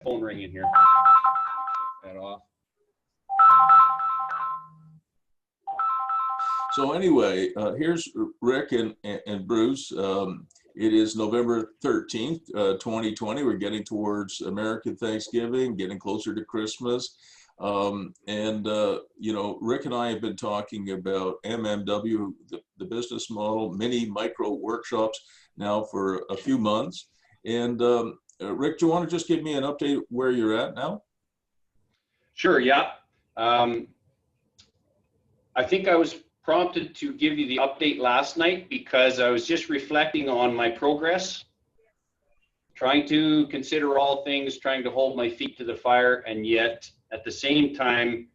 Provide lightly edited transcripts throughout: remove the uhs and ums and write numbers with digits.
phone ringing here. That off. So anyway, here's Rick and Bruce. It is November 13th, 2020. We're getting towards American Thanksgiving, getting closer to Christmas. You know, Rick and I have been talking about MMW, the business model, mini micro workshops now for a few months. And Rick, do you want to just give me an update where you're at now? Sure, yeah. I think I was prompted to give you the update last night because I was just reflecting on my progress, trying to consider all things, trying to hold my feet to the fire, and yet at the same time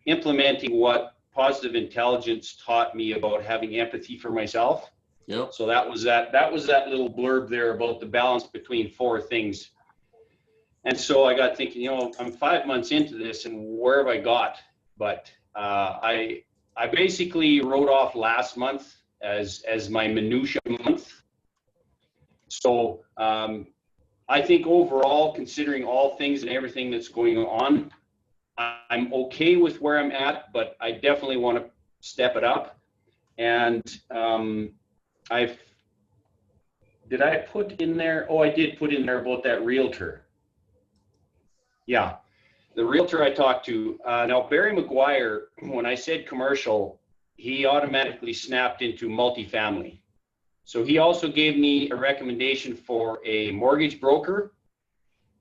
implementing what positive intelligence taught me about having empathy for myself. Yep. So that was that little blurb there about the balance between four things. And so I got thinking, you know, I'm 5 months into this and where have I got? But I basically wrote off last month as my minutia month. So I think overall, considering all things and everything that's going on, I'm okay with where I'm at, but I definitely want to step it up. And did I put in there? Oh, I did put in there about that realtor. Yeah, the realtor I talked to. Now, Barry McGuire, when I said commercial, he automatically snapped into multifamily. So he also gave me a recommendation for a mortgage broker.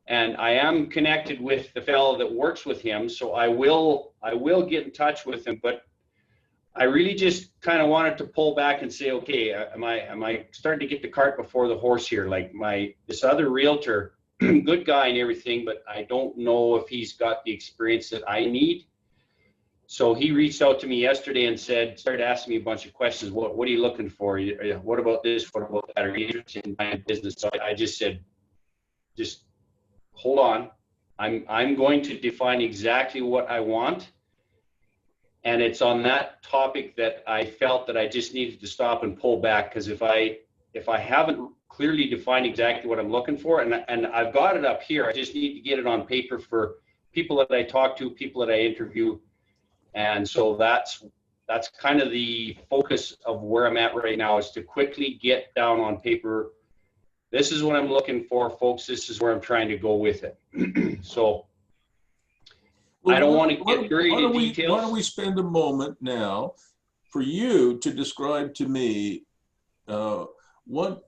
And I am connected with the fellow that works with him. So I will get in touch with him. But I really just kind of wanted to pull back and say, okay, am I starting to get the cart before the horse here? Like this other realtor, good guy and everything, but I don't know if he's got the experience that I need. So he reached out to me yesterday and started asking me a bunch of questions. What are you looking for? What about this? What about that? Are you interested in buying business? So I just said, just hold on. I'm going to define exactly what I want. And it's on that topic that I felt that I just needed to stop and pull back, because if I haven't clearly defined exactly what I'm looking for, and I've got it up here, I just need to get it on paper for people that I talk to, people that I interview. And so that's kind of the focus of where I'm at right now, is to quickly get down on paper. This is what I'm looking for, folks. This is where I'm trying to go with it. So well, I don't want to get buried in details. Why don't we spend a moment now for you to describe to me what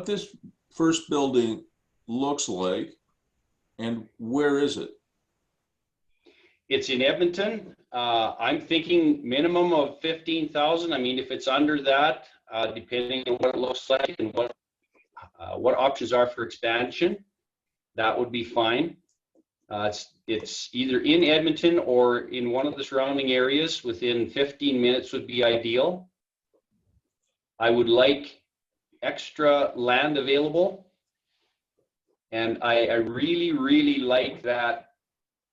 this first building looks like and where is it? It's in Edmonton. I'm thinking minimum of 15,000. I mean, if it's under that, depending on what it looks like and what options are for expansion, that would be fine. It's either in Edmonton or in one of the surrounding areas. Within 15 minutes would be ideal. I would like extra land available. And I really, really like that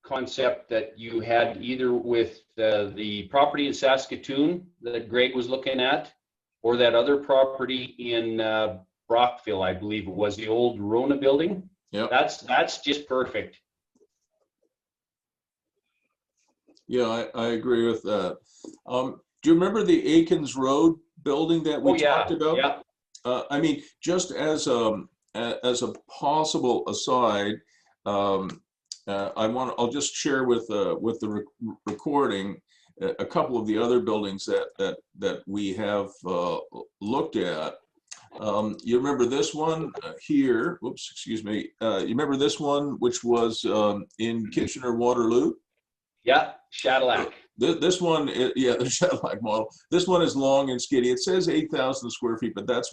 concept that you had either with the property in Saskatoon that Greg was looking at, or that other property in Brockville, I believe it was, the old Rona building. Yeah, that's just perfect. Yeah, I agree with that. Do you remember the Aikens Road building that we talked about? Yeah. I mean, just as a possible aside, I'll just share with the recording a couple of the other buildings that we have looked at. You remember this one here? Whoops, excuse me. You remember this one, which was in Kitchener-Waterloo? Yeah, Cadillac. This one, yeah, the Cadillac model. This one is long and skinny. It says 8,000 square feet, but that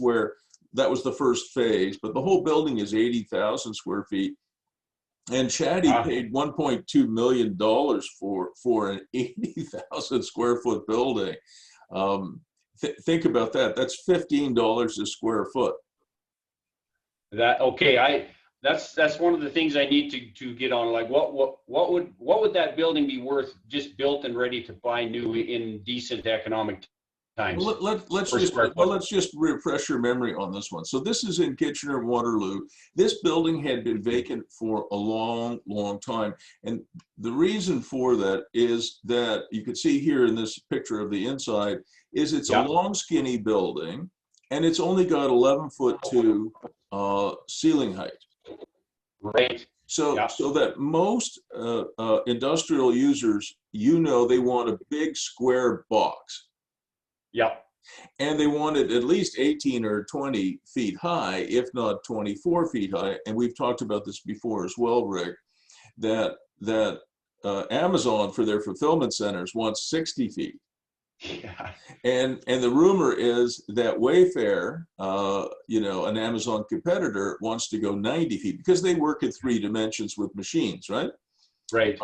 was the first phase. But the whole building is 80,000 square feet. And Chatty paid $1.2 million for an 80,000 square foot building. Think about that. That's $15 a square foot. That's one of the things I need to get on. Like, what would that building be worth just built and ready to buy new in decent economic times Let's per just square foot. let's just refresh your memory on this one. So this is in Kitchener-Waterloo. This building had been vacant for a long, long time, and the reason for that is that you can see here in this picture of the inside is it's a Yeah, long, skinny building, and it's only got 11'2" ceiling height. right. So, Yeah, so that most industrial users, they want a big square box. yeah, And they wanted at least 18 or 20 feet high, if not 24 feet high. And we've talked about this before as well, Rick, that Amazon for their fulfillment centers wants 60 feet. yeah. And the rumor is that Wayfair, an Amazon competitor, wants to go 90 feet because they work in 3 dimensions with machines, right? Right.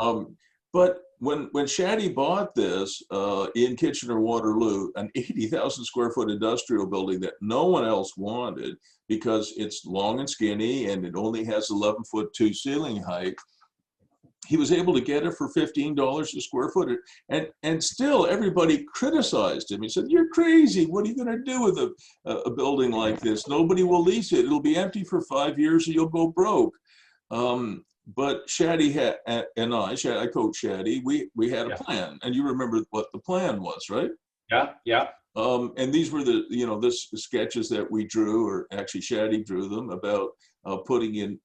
But when Shaddy bought this in Kitchener-Waterloo, an 80,000 square foot industrial building that no one else wanted because it's long and skinny and it only has 11'2" ceiling height, he was able to get it for $15 a square foot. And still everybody criticized him. He said, "You're crazy. What are you going to do with a building like this? Nobody will lease it. It'll be empty for 5 years or you'll go broke." But Shaddy and I coached Shaddy, we had a plan. And you remember what the plan was, right? Yeah, yeah. And these were the sketches that we drew, or actually Shaddy drew them, about putting in,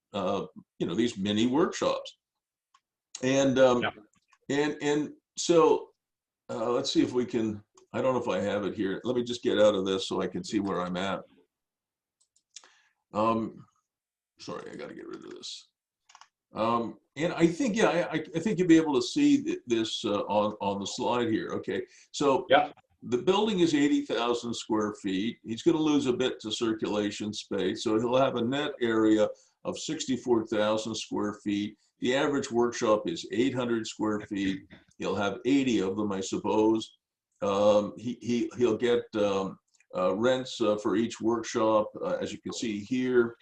these mini workshops. And so let's see if we can, I don't know if I have it here. Let me just get out of this so I can see where I'm at. Sorry, I got to get rid of this. And I think, I think you'll be able to see this on the slide here. Okay, so Yeah. the building is 80,000 square feet. He's going to lose a bit to circulation space, so he'll have a net area of 64,000 square feet. The average workshop is 800 square feet. He'll have 80 of them, I suppose. He'll get rents for each workshop, as you can see here.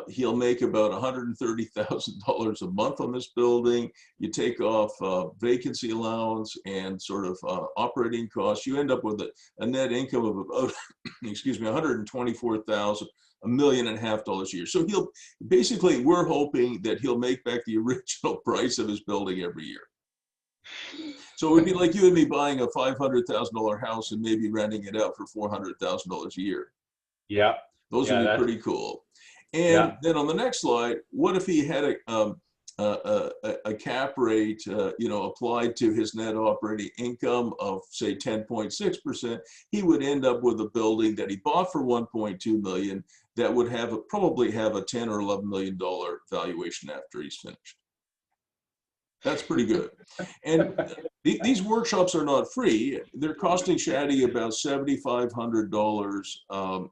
He'll make about $130,000 a month on this building. You take off vacancy allowance and sort of operating costs. You end up with a net income of about, excuse me, $124,000, $1.5 million a year. So we're hoping that he'll make back the original price of his building every year. So it would be like you and me buying a $500,000 house and maybe renting it out for $400,000 a year. Yeah. Those would be pretty cool. And then on the next slide, what if he had a cap rate, applied to his net operating income of, say, 10.6%? He would end up with a building that he bought for $1.2 million that would probably have a $10 or $11 million valuation after he's finished. That's pretty good. And these workshops are not free. They're costing Shaddy about $7,500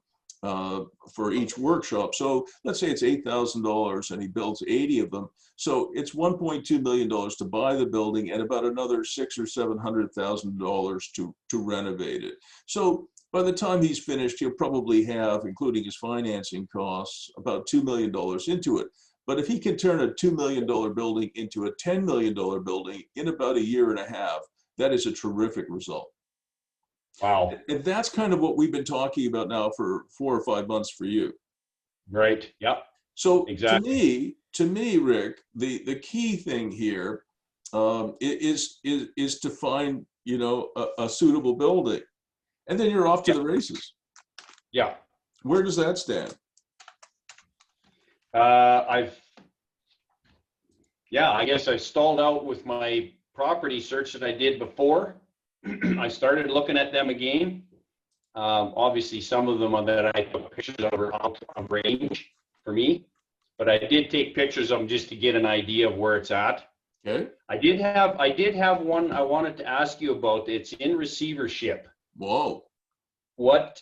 for each workshop. So let's say it's $8,000 and he builds 80 of them. So it's $1.2 million to buy the building and about another $600,000 or $700,000 to renovate it. So by the time he's finished, he'll probably have, including his financing costs, about $2 million into it. But if he can turn a $2 million building into a $10 million building in about a year and a half, that is a terrific result. Wow. And that's kind of what we've been talking about now for 4 or 5 months for you. Right. Yep. So exactly. to me, Rick, the key thing here is to find, a suitable building, and then you're off to the races. Yeah. Where does that stand? I guess I stalled out with my property search that I did before. I started looking at them again. Obviously, some of them that I took pictures of are out of range for me, but I did take pictures of them just to get an idea of where it's at. Okay. I did have one I wanted to ask you about. It's in receivership. Whoa. What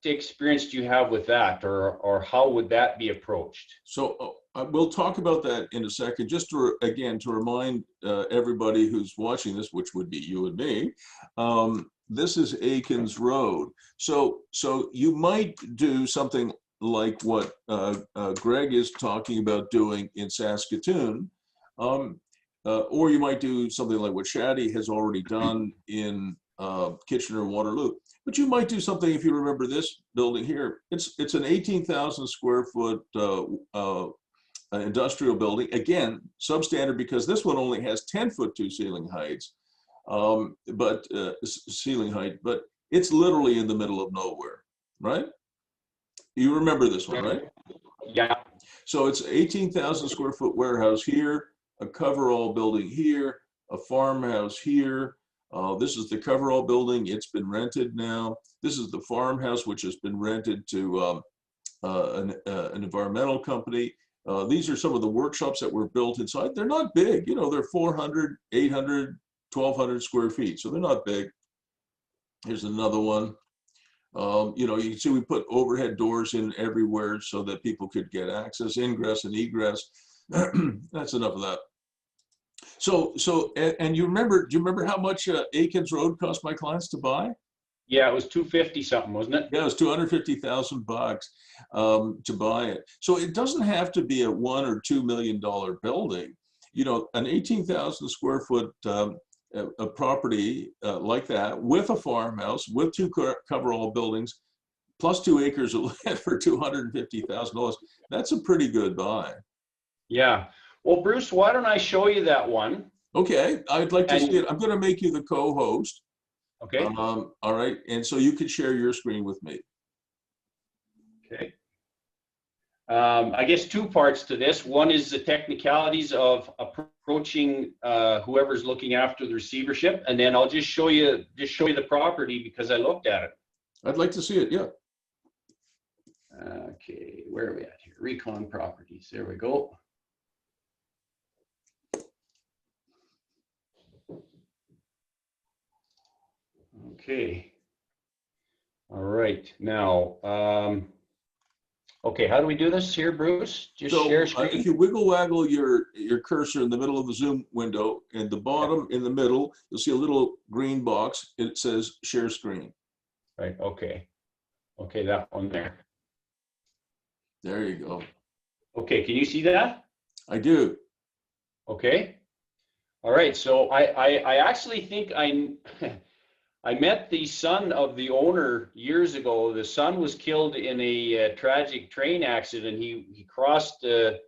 experience do you have with that, or how would that be approached? So we'll talk about that in a second. Just to remind everybody who's watching this, which would be you and me, this is Aikens Road. So you might do something like what Greg is talking about doing in Saskatoon, or you might do something like what Shaddy has already done in Kitchener-Waterloo. But you might do something if you remember this building here. It's an 18,000 square foot industrial building. Again, substandard because this one only has 10'2" ceiling heights, ceiling height, but it's literally in the middle of nowhere, right? You remember this one, right? Yeah. So it's 18,000 square foot warehouse here, a coverall building here, a farmhouse here. This is the coverall building. It's been rented now. This is the farmhouse, which has been rented to an environmental company. These are some of the workshops that were built inside. They're not big, you know, they're 400, 800, 1,200 square feet. So they're not big. Here's another one. You know, you can see we put overhead doors in everywhere so that people could get access, ingress and egress. That's enough of that. And you remember, do you remember how much Aikens Road cost my clients to buy? Yeah, it was 250 something, wasn't it? Yeah, it was $250,000 to buy it. So it doesn't have to be a $1 or $2 million building. You know, an 18,000 square foot a property like that with a farmhouse, with 2 coverall buildings, plus 2 acres of land for $250,000. That's a pretty good buy. Yeah. Well, Bruce, why don't I show you that one? Okay, I'd like to see it. I'm going to make you the co-host. Okay. All right, and so you can share your screen with me. Okay. I guess 2 parts to this. One is the technicalities of approaching whoever's looking after the receivership, and then I'll just show you the property because I looked at it. I'd like to see it. Yeah. Okay, where are we at here? Recon properties. There we go. Okay. All right. Now, okay, how do we do this here, Bruce? Just share screen. If you wiggle waggle your cursor in the middle of the Zoom window, in the bottom, in the middle, you'll see a little green box. It says share screen. Right. Okay. Okay, that one there. There you go. Okay, can you see that? I do. Okay. All right. So I actually think I met the son of the owner years ago. The son was killed in a tragic train accident. He crossed the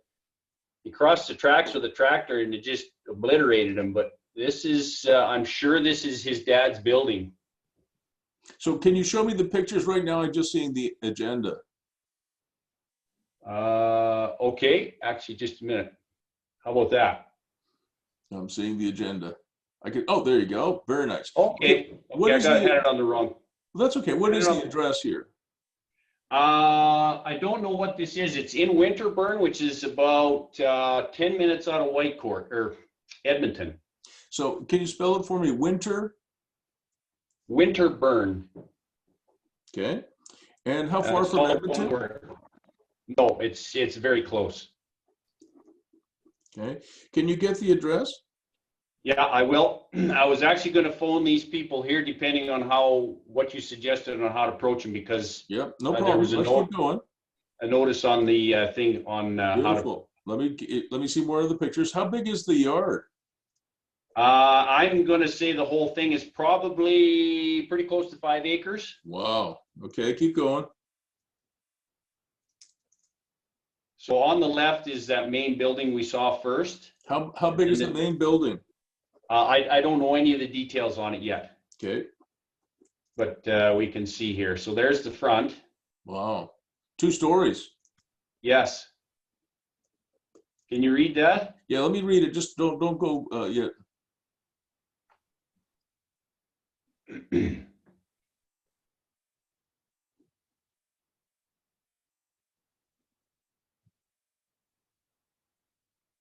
tracks with a tractor and it just obliterated him. But this is I'm sure this is his dad's building. So can you show me the pictures right now? I'm just seeing the agenda. Okay, actually, just a minute. How about that? I'm seeing the agenda. I could. Oh, there you go. Very nice. Okay. What is I had it on the wrong. Well, that's okay. What is the address here? I don't know what this is. It's in Winterburn, which is about 10 minutes out of Whitecourt or Edmonton. So can you spell it for me? Winterburn. Okay. And how far from Edmonton? No, it's very close. Okay. Can you get the address? Yeah, I will. I was actually going to phone these people here, depending on what you suggested on how to approach them, because yep, no problem. Let's keep going. A notice on the thing on beautiful. How to. Let me see more of the pictures. How big is the yard? I'm going to say the whole thing is probably pretty close to 5 acres. Wow. Okay, keep going. So on the left is that main building we saw first. How big is the main building? I don't know any of the details on it yet. Okay. But we can see here. So there's the front. Wow. 2 stories. Yes. Can you read that? Yeah, let me read it. Just don't go yet.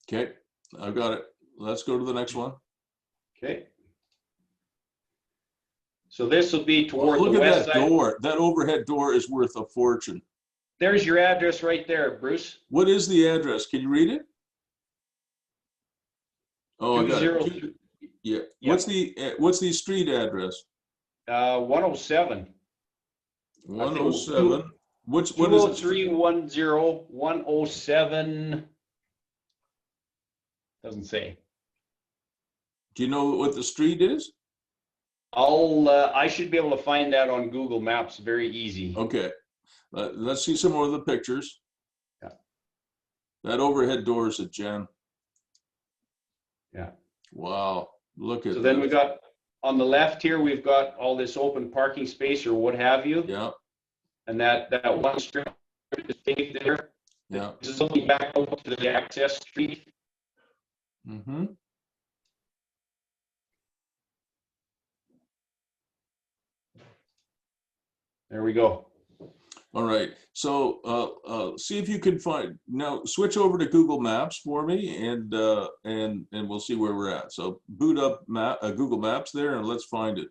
Okay, I've got it. Let's go to the next one. Okay. So this will be toward the west side. Look at that door. That overhead door is worth a fortune. There's your address right there, Bruce. What is the address? Can you read it? Oh, I got it. Yeah. Yep. What's the street address? 107. 107. What is it? 20310 107. Doesn't say. Do you know what the street is? I should be able to find that on Google Maps very easy. Okay. Let's see some more of the pictures. Yeah. That overhead door is a gem. Yeah. Wow. Look at So that. then we got on the left here, we've got all this open parking space or what have you. Yeah. And that one strip is paved there. Yeah. This is only back out to the access street. Mm-hmm. There we go. All right. So see if you can find, now switch over to Google Maps for me, and we'll see where we're at. So boot up Google Maps there, and let's find it.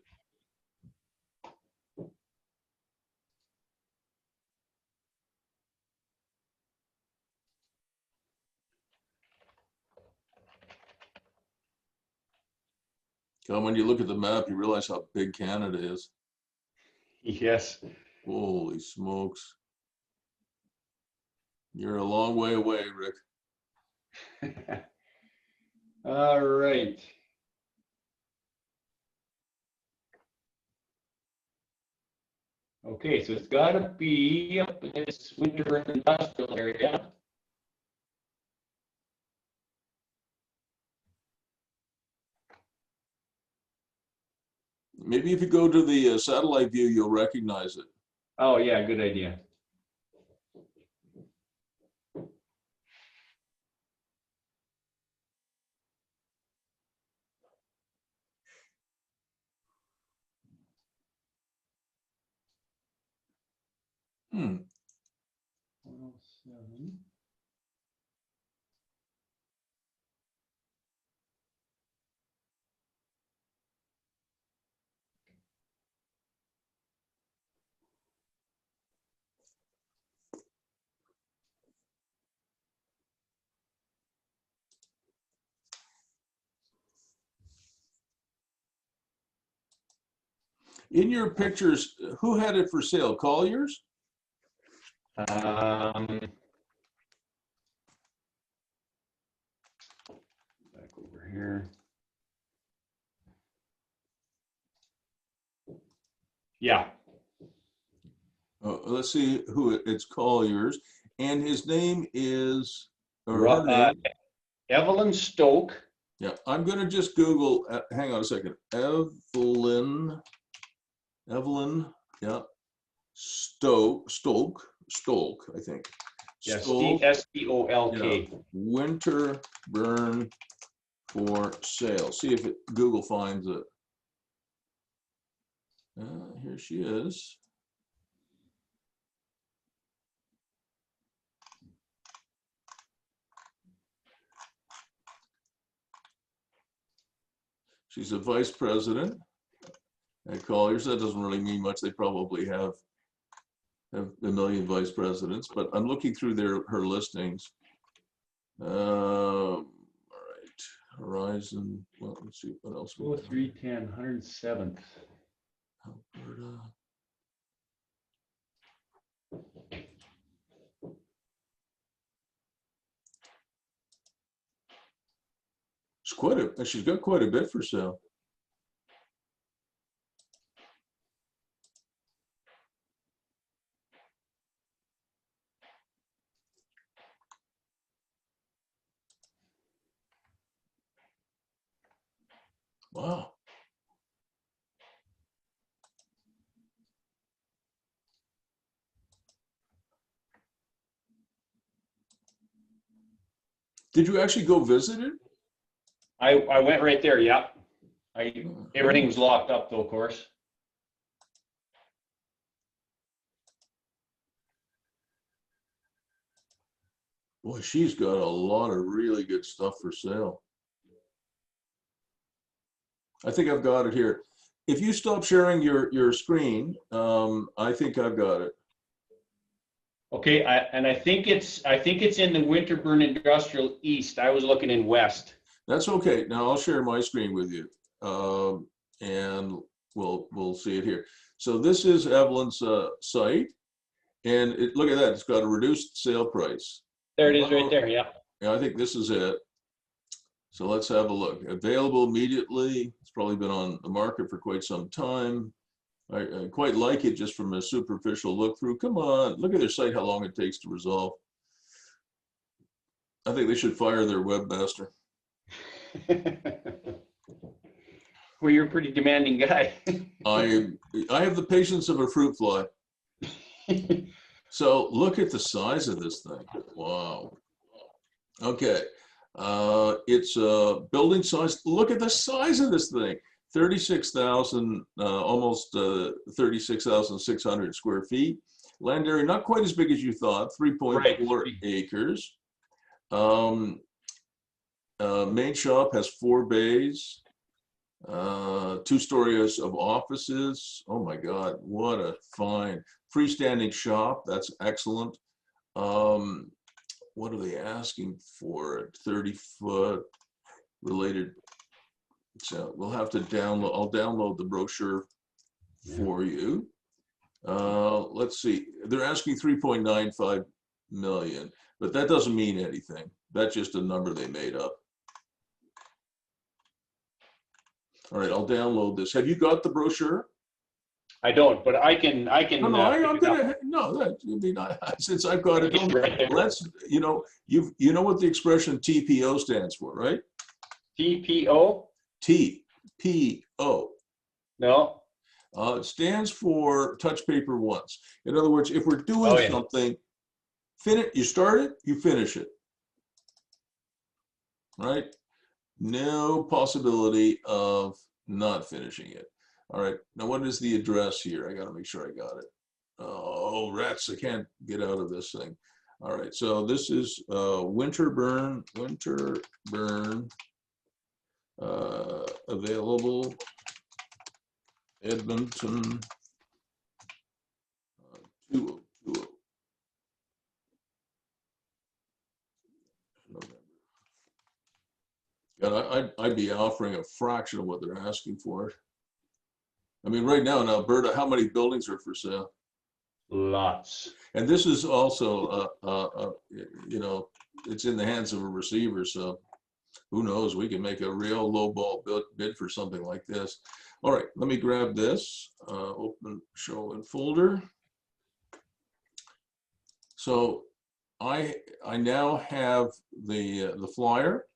When you look at the map, you realize how big Canada is. Yes. Holy smokes. You're a long way away, Rick. All right. Okay, so it's got to be up in this Winterburn industrial area. Maybe if you go to the satellite view, you'll recognize it. Oh, yeah, good idea. Hmm. 107. In your pictures, who had it for sale? Colliers? Back over here. Yeah. Let's see who it's Colliers, and his name is, or her name. Evelyn Stoke. Yeah, I'm going to just Google. Hang on a second. Evelyn. Yeah. Stolk, I think. Yes, Stolk, S-T-O-L-K. yeah. Winterburn for sale. See if Google finds it. Here she is. She's a vice president at Colliers. That doesn't really mean much. They probably have a million vice presidents, but I'm looking through her listings. All right, Horizon. Well, let's see what else. 310, 107th. Alberta. She's got quite a bit for sale. Wow. Did you actually go visit it? I went right there, yeah. Everything was locked up though, of course. Boy, she's got a lot of really good stuff for sale. I think I've got it here. If you stop sharing your screen, I think I've got it. Okay, I think it's in the Winterburn Industrial East. I was looking in West. That's okay. Now I'll share my screen with you, and we'll see it here. So this is Evelyn's site, and look at that. It's got a reduced sale price. There it is, right there. Yeah. Yeah, I think this is it. So let's have a look. Available immediately. It's probably been on the market for quite some time. I quite like it just from a superficial look through. Come on, look at their site, how long it takes to resolve. I think they should fire their webmaster. Well, you're a pretty demanding guy. I have the patience of a fruit fly. So look at the size of this thing. Wow. Okay. It's building size. Look at the size of this thing. 36,000, almost 36,600 square feet. Land area, not quite as big as you thought, 3.4 acres. Main shop has 4 bays, 2 stories of offices. Oh my God, what a fine freestanding shop. That's excellent. What are they asking for it? 30-foot related. So we'll have to download. I'll download the brochure for you. Let's see. They're asking 3.95 million, but that doesn't mean anything. That's just a number they made up. All right, I'll download this. Have you got the brochure? I don't, but I can. No, I'm gonna. No, that would be nice. Since I've got it. Right, let's. You know what the expression TPO stands for, right? TPO. TPO. No. It stands for touch paper once. In other words, if we're doing something, you start it, you finish it. Right? No possibility of not finishing it. All right. Now, what is the address here? I got to make sure I got it. Oh, rats. I can't get out of this thing. All right. So this is Winterburn, available, Edmonton, 2020. God, I'd be offering a fraction of what they're asking for. I mean, right now in Alberta, how many buildings are for sale? Lots. And this is also, you know, it's in the hands of a receiver. So who knows? We can make a real low ball bid for something like this. All right, let me grab this. Open, show, and folder. So I now have the flyer,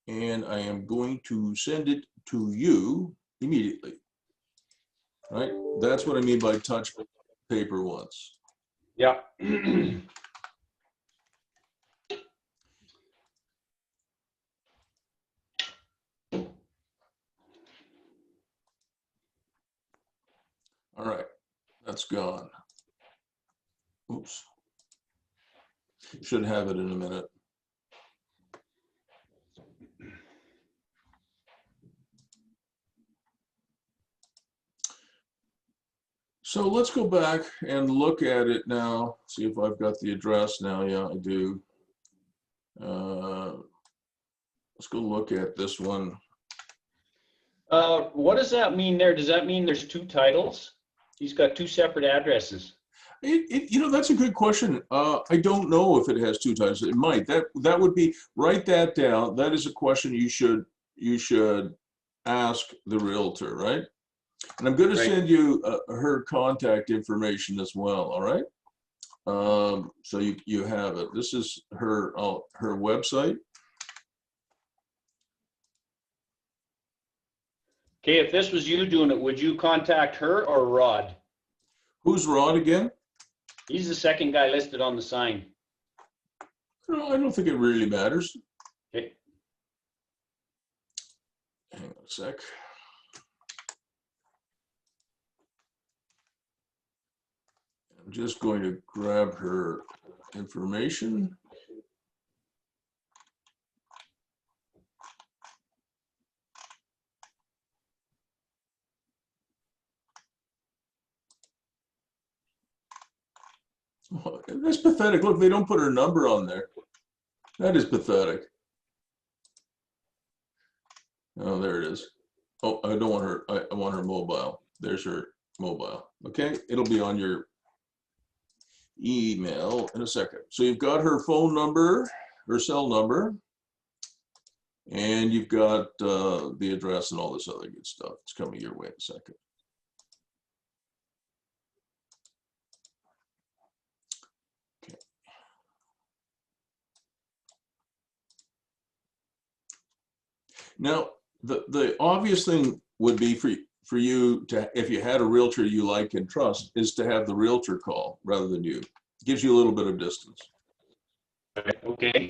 and I am going to send it to you immediately. Right? That's what I mean by touch paper once. Yeah. All right, that's gone. Oops. Should have it in a minute. So let's go back and look at it now. See if I've got the address now. Yeah, I do. Let's go look at this one. What does that mean there? Does that mean there's 2 titles? He's got 2 separate addresses. You know, that's a good question. I don't know if it has 2 titles. It might. That would be, write that down. That is a question you should ask the realtor, right? And I'm going to send you her contact information as well. All right. So you have it. This is her website. Okay, if this was you doing it, would you contact her or Rod? Who's Rod again? He's the second guy listed on the sign. No, I don't think it really matters. Okay. Hang on a sec. I'm just going to grab her information. Oh, that's pathetic. Look, they don't put her number on there. That is pathetic. Oh, there it is. Oh, I don't want her. I want her mobile. There's her mobile. Okay, it'll be on your email in a second. So you've got her phone number, her cell number, And you've got the address and all this other good stuff. It's coming your way in a second. Okay. Now, the obvious thing would be for you to, if you had a realtor you like and trust, is to have the realtor call rather than you. It gives you a little bit of distance. Okay.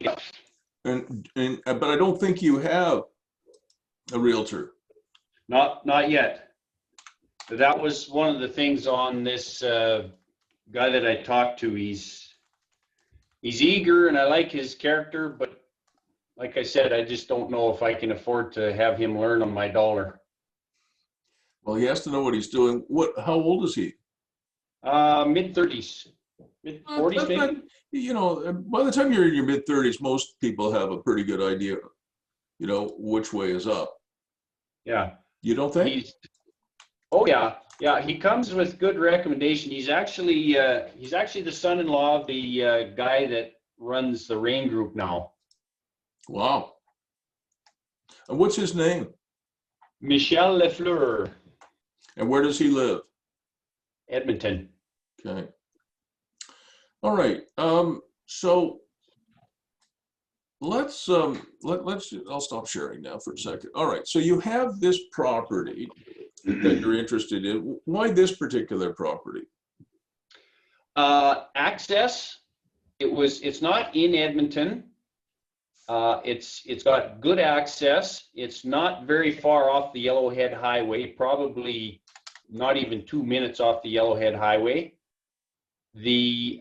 But I don't think you have a realtor. Not yet. That was one of the things on this guy that I talked to. He's eager and I like his character, but like I said, I just don't know if I can afford to have him learn on my dollar. Well, he has to know what he's doing. How old is he? Mid-30s, mid-40s maybe. You know, by the time you're in your mid-30s, most people have a pretty good idea, you know, which way is up. Yeah. You don't think? Oh yeah, yeah. He comes with good recommendation. He's actually the son-in-law of the guy that runs the Rain Group now. Wow. And what's his name? Michel Lefleur. And where does he live? Edmonton. Okay. All right. So let's I'll stop sharing now for a second. All right. So you have this property that you're interested in. Why this particular property? Access. It's not in Edmonton. It's got good access. It's not very far off the Yellowhead Highway, probably not even 2 minutes off the Yellowhead Highway. The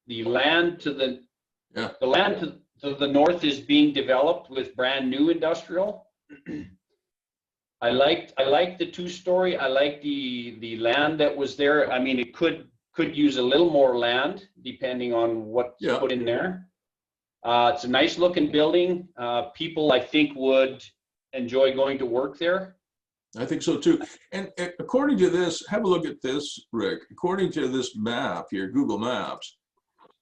land to the north is being developed with brand new industrial. I liked the 2-story. I like the land that was there. I mean, it could use a little more land depending on what's put in there. It's a nice looking building. People, I think, would enjoy going to work there. I think so too. And according to this, have a look at this, Rick. According to this map here, Google Maps,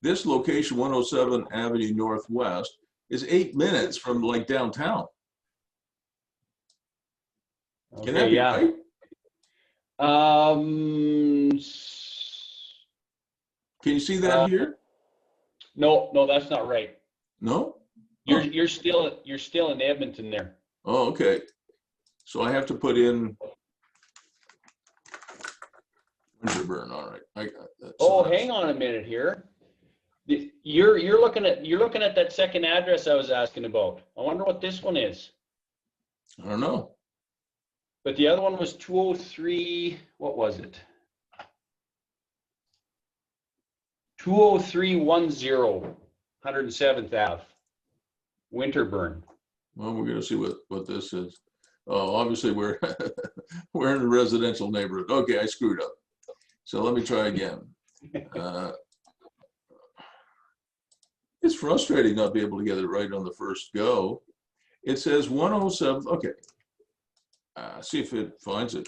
this location, 107 Avenue Northwest, is 8 minutes from like downtown. Okay, Can that be right? Can you see that here? No, that's not right. No? You're still in Edmonton there. Oh, okay. So I have to put in Winterburn. All right, I got that. Oh, hang on a minute here. You're looking at that second address I was asking about. I wonder what this one is. I don't know. But the other one was 203. What was it? 20310, 107th Ave, Winterburn. Well, we're gonna see what this is. Oh, obviously we're we're in a residential neighborhood. Okay, I screwed up. So let me try again. It's frustrating not being able to get it right on the first go. It says 107. Okay. See if it finds it.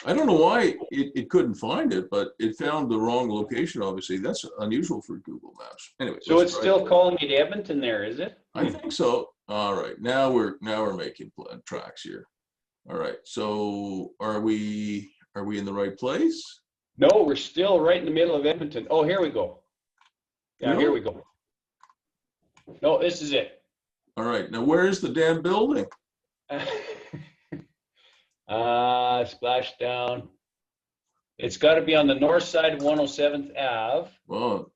I don't know why it couldn't find it, but it found the wrong location, obviously. That's unusual for Google Maps. Anyway. So it's still calling it Edmonton there, is it? I think so. All right. Now we're making tracks here. All right. So are we in the right place? No, we're still right in the middle of Edmonton. Oh, here we go. Yeah, here we go. No, this is it. All right. Now where's the damn building? Splashdown. It's got to be on the north side of 107th Ave. Well,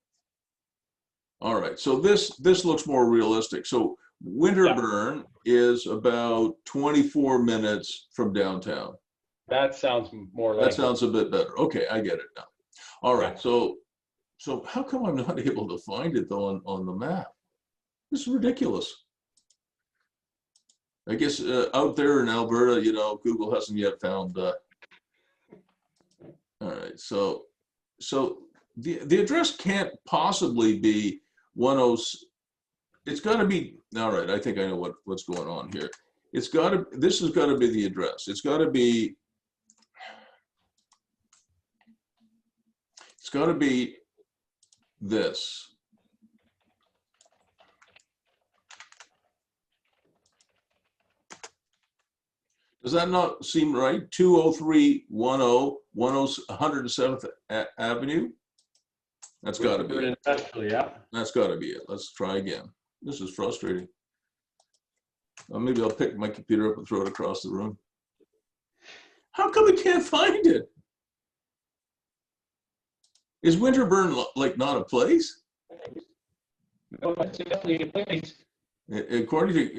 all right. So this looks more realistic. So Winterburn is about 24 minutes from downtown. That sounds more like. That sounds a bit better. Okay, I get it now. All right. So how come I'm not able to find it though on the map? This is ridiculous. I guess out there in Alberta, you know, Google hasn't yet found. All right, so the address can't possibly be 10. It's got to be. All right, I think I know what's going on here. It's got to. This has got to be the address. It's got to be. It's got to be this. Does that not seem right? 20310 107th Avenue? That's got to be it. Yeah. That's got to be it. Let's try again. This is frustrating. Maybe I'll pick my computer up and throw it across the room. How come we can't find it? Is Winterburn like not a place? No, it's definitely a place. According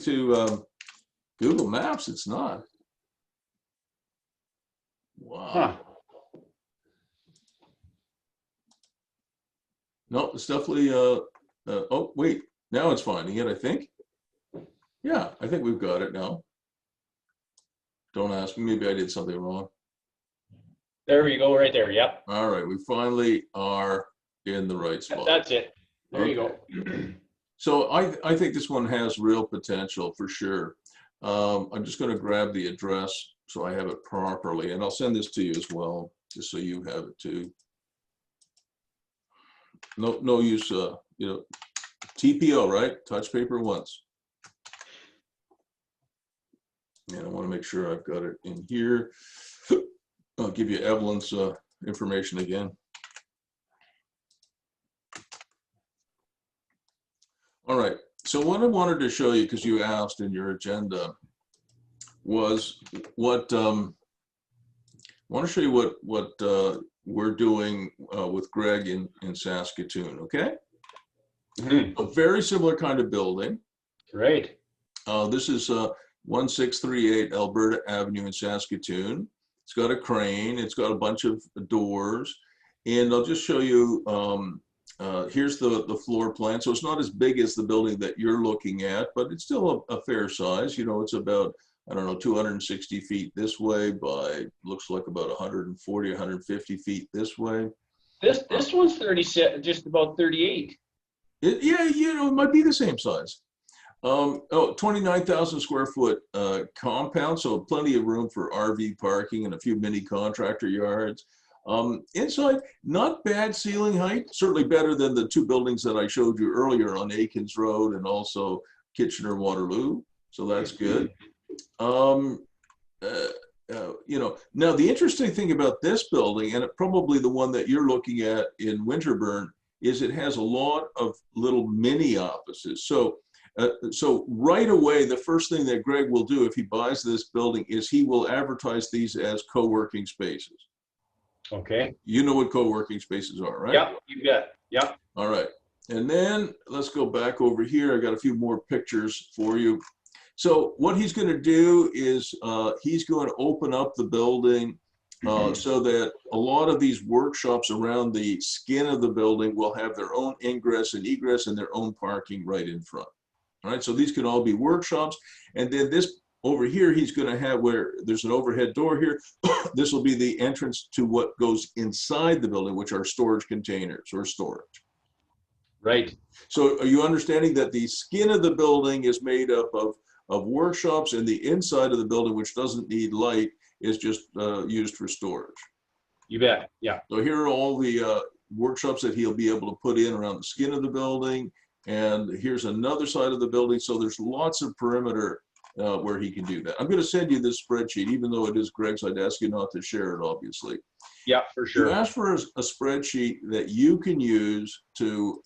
to Google Maps, it's not. Wow. Huh. No, it's definitely, oh, wait, now it's finding it, I think. Yeah, I think we've got it now. Don't ask me, maybe I did something wrong. There we go, right there, yep. All right, we finally are in the right spot. That's it. There you go. So I think this one has real potential for sure. I'm just going to grab the address so I have it properly, and I'll send this to you as well, just so you have it too. No use, TPO, right? Touch paper once. And I want to make sure I've got it in here. I'll give you Evelyn's information again. All right, so what I wanted to show you, because you asked in your agenda, was what I want to show you what we're doing with Greg in Saskatoon. Okay, a very similar kind of building. Great. This is 1638 Alberta Avenue in Saskatoon. It's got a crane. It's got a bunch of doors, and I'll just show you. Here's the floor plan. So it's not as big as the building that you're looking at, but it's still a fair size. You know, it's about, I don't know, 260 feet this way by, looks like about 140, 150 feet this way. This one's 37, just about 38. Yeah, you know, it might be the same size. 29,000 square foot compound, so plenty of room for RV parking and a few mini contractor yards. Inside, not bad ceiling height, certainly better than the two buildings that I showed you earlier on Aikens Road and also Kitchener-Waterloo, so that's good. You know, now the interesting thing about this building, and probably the one that you're looking at in Winterburn, is it has a lot of little mini offices. So right away, the first thing that Greg will do if he buys this building is he will advertise these as co-working spaces. Okay. You know what co-working spaces are, right? Yeah, you bet. Yeah. All right. And then let's go back over here. I got a few more pictures for you. So what he's going to do is he's going to open up the building so that a lot of these workshops around the skin of the building will have their own ingress and egress and their own parking right in front. All right. So these can all be workshops. And then this over here, he's going to have where there's an overhead door here. This will be the entrance to what goes inside the building, which are storage containers or storage. Right. So are you understanding that the skin of the building is made up of workshops, and the inside of the building, which doesn't need light, is just used for storage? You bet. Yeah. So here are all the workshops that he'll be able to put in around the skin of the building. And here's another side of the building. So there's lots of perimeter where he can do that. I'm going to send you this spreadsheet, even though it is Greg's. I'd ask you not to share it, obviously. Yeah, for sure. You ask for a spreadsheet that you can use to,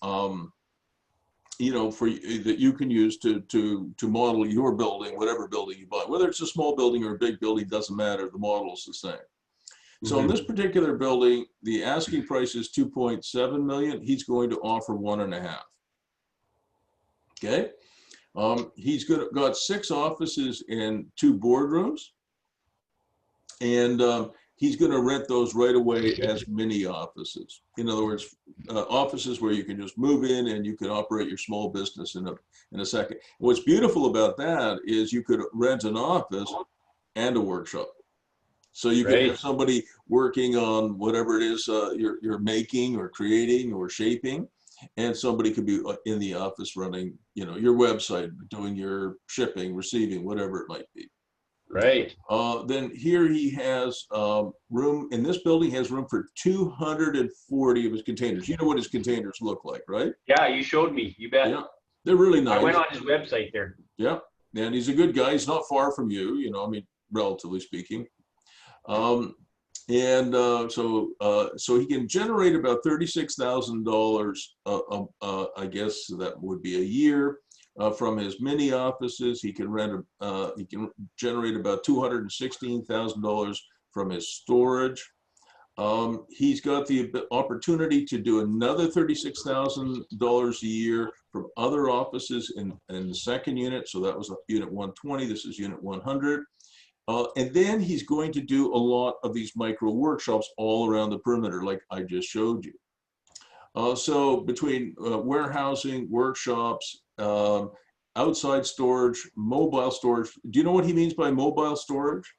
you know, that you can use to model your building, whatever building you buy. Whether it's a small building or a big building, doesn't matter. The model is the same. So in this particular building, the asking price is 2.7 million. He's going to offer 1.5. Okay. He's got 6 offices and 2 boardrooms, and he's going to rent those right away as mini offices. In other words, offices where you can just move in and you can operate your small business in a second. What's beautiful about that is you could rent an office and a workshop. So you can have somebody working on whatever it is you're making or creating or shaping, and somebody could be in the office running, you know, your website, doing your shipping, receiving, whatever it might be. Right. Then here he has room, in this building, he has room for 240 of his containers. You know what his containers look like, right? Yeah, you showed me. You bet. Yeah, they're really nice. I went on his website there. Yeah, and he's a good guy. He's not far from you, you know, I mean, relatively speaking. So he can generate about $36,000, I guess that would be a year, from his mini offices. He can he can generate about $216,000 from his storage. He's got the opportunity to do another $36,000 a year from other offices in the second unit. So that was unit 120. This is unit 100. And then he's going to do a lot of these micro workshops all around the perimeter, like I just showed you. So between warehousing, workshops, outside storage, mobile storage. Do you know what he means by mobile storage?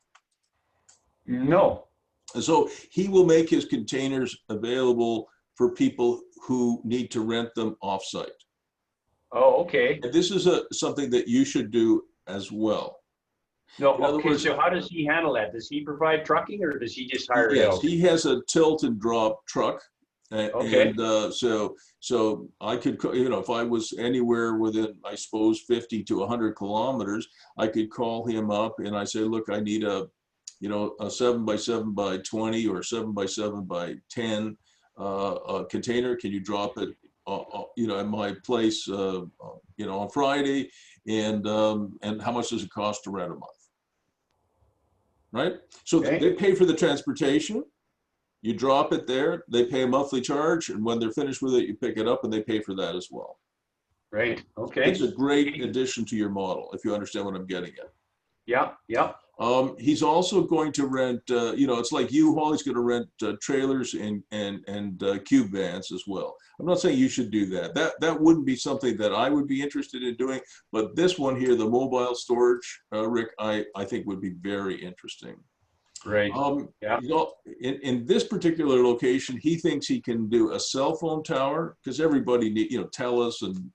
No. So he will make his containers available for people who need to rent them offsite. Oh, okay. And this is something that you should do as well. No, okay, so how does he handle that? Does he provide trucking or does he just hire it out? Yes, he has a tilt and drop truck. Okay. And so I could, you know, if I was anywhere within, I suppose, 50 to 100 kilometers, I could call him up and I say, look, I need a 7x7x20 or 7x7x10 container. Can you drop it, at my place, on Friday? And how much does it cost to rent a month? Right? So they pay for the transportation. You drop it there, they pay a monthly charge, and when they're finished with it, you pick it up and they pay for that as well. Right, okay. It's a great addition to your model, if you understand what I'm getting at. Yeah, yeah. He's also going to rent, it's like U-Haul, he's going to rent trailers and cube vans as well. I'm not saying you should do that. That wouldn't be something that I would be interested in doing, but this one here, the mobile storage, Rick, I think would be very interesting. Right. Yeah. In this particular location, he thinks he can do a cell phone tower because everybody need, TELUS and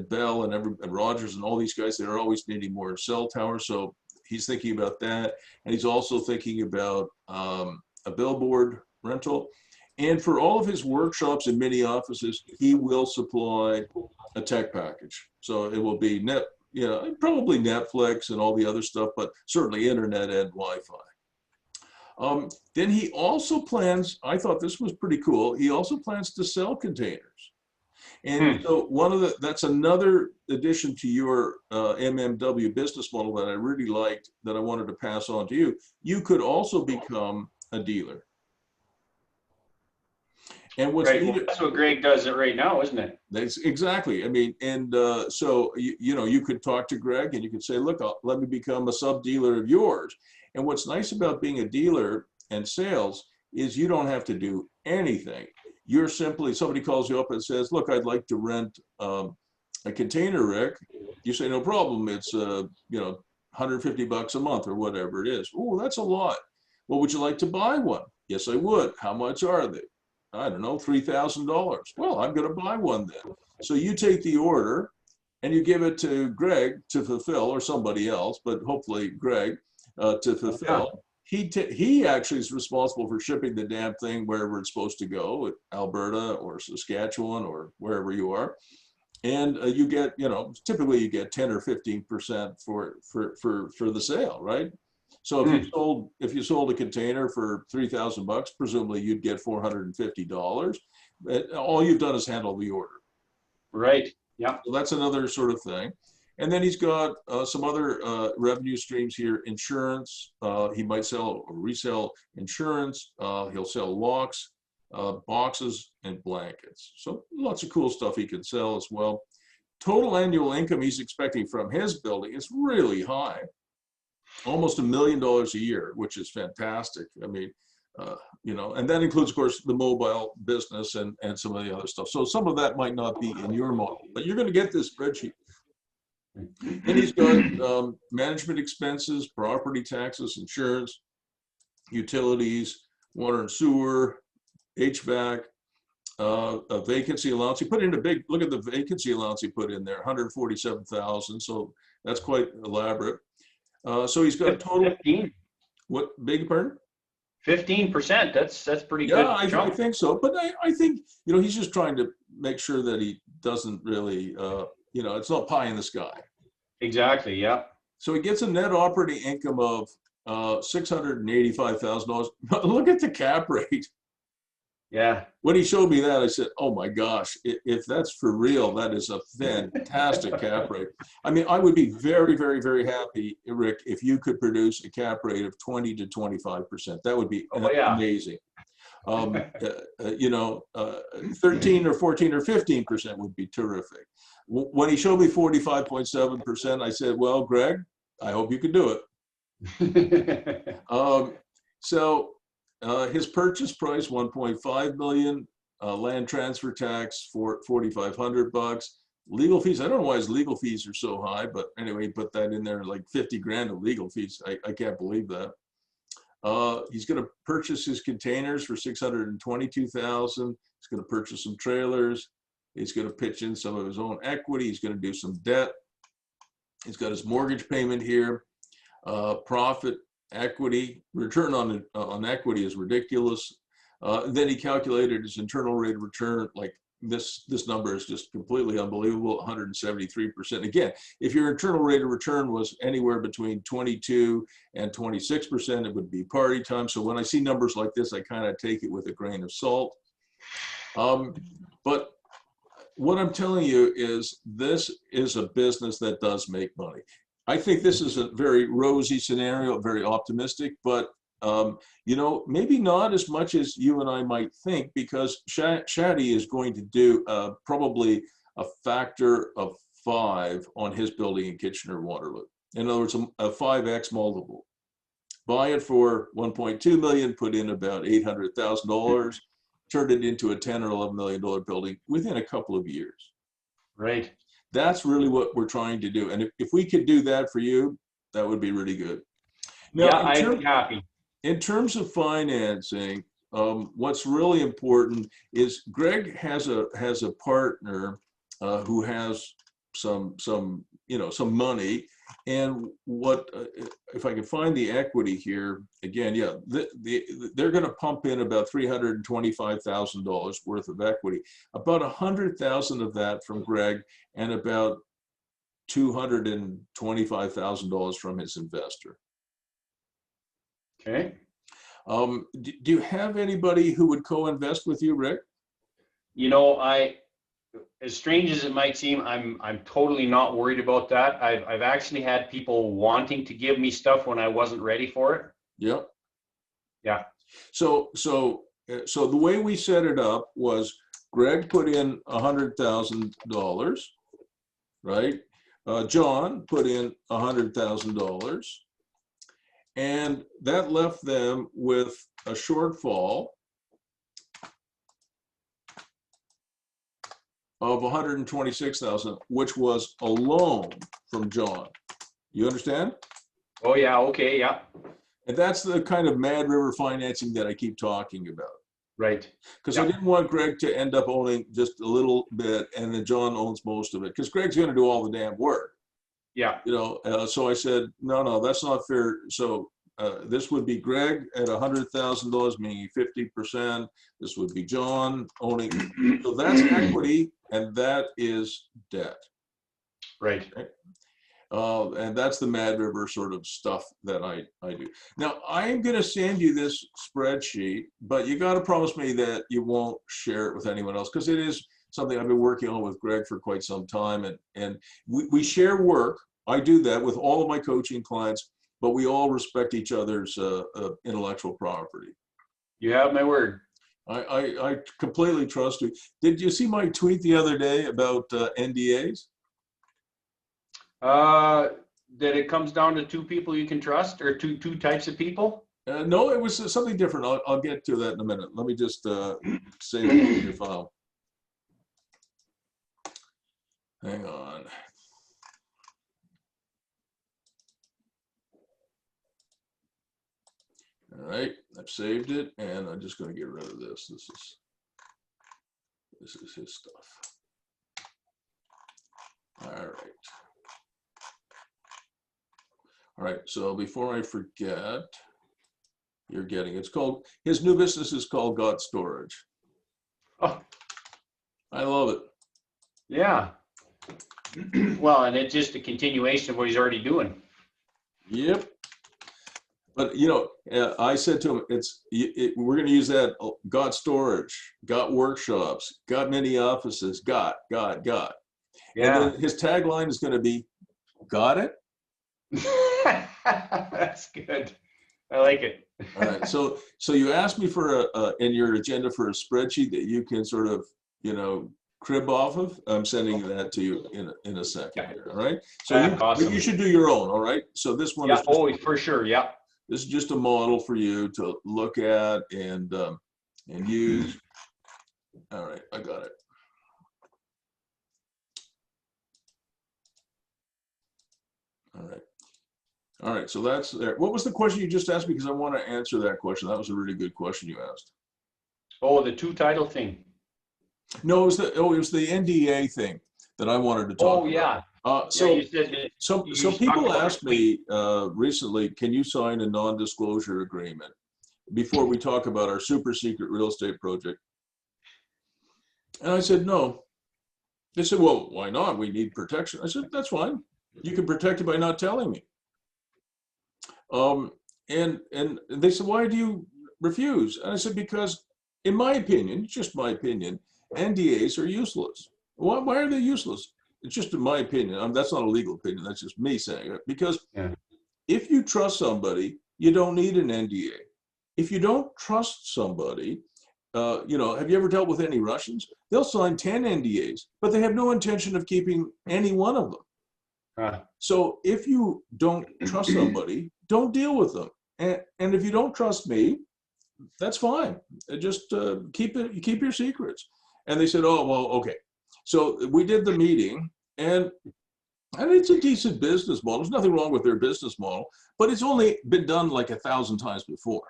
Bell and Rogers and all these guys, they're always needing more cell towers. So he's thinking about that. And he's also thinking about a billboard rental. And for all of his workshops and mini offices, he will supply a tech package. So it will be probably Netflix and all the other stuff, but certainly internet and Wi-Fi. Then he also plans, I thought this was pretty cool, he also plans to sell containers. And so that's another addition to your MMW business model that I really liked, that I wanted to pass on to you. You could also become a dealer. And what's needed, that's what Greg does it right now, isn't it? That's exactly. I mean, and so you could talk to Greg and you could say, look, let me become a sub dealer of yours. And what's nice about being a dealer and sales is you don't have to do anything. You're simply, somebody calls you up and says, look, I'd like to rent a container, Rick. You say, no problem. It's, $150 a month or whatever it is. Oh, that's a lot. Well, would you like to buy one? Yes, I would. How much are they? I don't know, $3,000. Well, I'm going to buy one then. So you take the order and you give it to Greg to fulfill, or somebody else, but hopefully Greg to fulfill. He actually is responsible for shipping the damn thing wherever it's supposed to go, Alberta or Saskatchewan or wherever you are. And you get, typically you get 10 or 15% for the sale, right? So if you sold a container for $3,000, presumably you'd get $450. All you've done is handle the order. Right. Yeah. So that's another sort of thing. And then he's got some other revenue streams here. Insurance. He might sell or resell insurance. He'll sell locks, boxes, and blankets. So lots of cool stuff he can sell as well. Total annual income he's expecting from his building is really high. Almost $1 million a year, which is fantastic. I mean, and that includes, of course, the mobile business and some of the other stuff. So some of that might not be in your model, but you're going to get this spreadsheet. And he's got management expenses, property taxes, insurance, utilities, water and sewer, HVAC, a vacancy allowance. He put in look at the vacancy allowance he put in there, 147,000. So that's quite elaborate. So he's got a total. 15. What, beg your pardon? 15%. That's pretty good. Yeah, I think so. But I think, he's just trying to make sure that he doesn't really, it's not pie in the sky. Exactly. Yeah. So he gets a net operating income of $685,000. Look at the cap rate. Yeah. When he showed me that, I said, oh my gosh, if that's for real, that is a fantastic cap rate. I mean, I would be very, very, very happy, Rick, if you could produce a cap rate of 20 to 25%. That would be amazing. 13 or 14 or 15% would be terrific. When he showed me 45.7%, I said, well, Greg, I hope you can do it. His purchase price, $1.5 million, land transfer tax for $4,500. Legal fees, I don't know why his legal fees are so high, but anyway, put that in there, like 50 grand of legal fees. I can't believe that. He's going to purchase his containers for $622,000. He's going to purchase some trailers. He's going to pitch in some of his own equity. He's going to do some debt. He's got his mortgage payment here. Profit, equity, return on equity is ridiculous. Then he calculated his internal rate of return. Like this number is just completely unbelievable, 173%. Again, if your internal rate of return was anywhere between 22 and 26%, it would be party time. So when I see numbers like this, I kind of take it with a grain of salt. But what I'm telling you is this is a business that does make money. I think this is a very rosy scenario, very optimistic, but maybe not as much as you and I might think, because Shaddy is going to do probably a factor of 5 on his building in Kitchener-Waterloo. In other words, a 5x multiple. Buy it for $1.2 million, put in about $800,000, turn it into a $10 or $11 million building within a couple of years. Right. That's really what we're trying to do. And if we could do that for you, that would be really good. Now, yeah, I'd be happy. In terms of financing, what's really important is Greg has a partner who has some money, and what if I can find the equity here again? Yeah, they're going to pump in about $325,000 worth of equity, about $100,000 of that from Greg, and about $225,000 from his investor. Okay. Do you have anybody who would co-invest with you, Rick? As strange as it might seem, I'm totally not worried about that. I've actually had people wanting to give me stuff when I wasn't ready for it. Yep. Yeah. So the way we set it up was Greg put in $100,000, right? John put in $100,000, and that left them with a shortfall of $126,000, which was a loan from John. You understand? Oh yeah, okay, yeah. And that's the kind of Mad River financing that I keep talking about. Right. Because I didn't want Greg to end up owning just a little bit and then John owns most of it, because Greg's going to do all the damn work. Yeah. So I said, no, that's not fair. So this would be Greg at $100,000, meaning 50%. This would be John owning. So that's equity, and that is debt. Right. Okay? And that's the Mad River sort of stuff that I do. Now, I'm going to send you this spreadsheet, but you got to promise me that you won't share it with anyone else, because it is something I've been working on with Greg for quite some time. And we share work. I do that with all of my coaching clients, but we all respect each other's intellectual property. You have my word. I completely trust you. Did you see my tweet the other day about NDAs? That it comes down to 2 people you can trust, or two types of people? No, it was something different. I'll get to that in a minute. Let me just save it in your file. Hang on. All right, I've saved it, and I'm just going to get rid of this. This is his stuff. All right, so before I forget, it's called, his new business is called God Storage. Oh, I love it. Yeah. Well, and it's just a continuation of what he's already doing. Yep. But you know, I said to him, we're going to use that. Got storage, got workshops, got many offices, got. And Yeah. then his tagline is going to be, got it. That's good. I like it. All right. So you asked me for in your agenda for a spreadsheet that you can sort of, you know, crib off of. I'm sending that to you in a second here. All right. So Awesome. but you should do your own. All right. So this one Yeah. is just, Oh, for sure. Yeah. this is just a model for you to look at and use. All right. I got it. All right. All right, so that's there. What was the question you just asked me? Because I want to answer that question. That was a really good question you asked. Oh, the two title thing. No, it was the NDA thing that I wanted to talk about. So you said some people asked me recently, can you sign a non-disclosure agreement before we talk about our super secret real estate project? And I said, no. They said, well, why not? We need protection. I said, that's fine. You can protect it by not telling me. And they said, why do you refuse? And I said, because in my opinion, just my opinion, NDAs are useless. Why are they useless? It's just in my opinion. That's not a legal opinion. That's just me saying it. Because if you trust somebody, you don't need an NDA. If you don't trust somebody, you know, have you ever dealt with any Russians? They'll sign 10 NDAs, but they have no intention of keeping any one of them. So if you don't trust somebody, don't deal with them. And if you don't trust me, that's fine. Just keep your secrets. And they said, oh, well, okay. So we did the meeting, and it's a decent business model. There's nothing wrong with their business model, but it's only been done like 1,000 times before.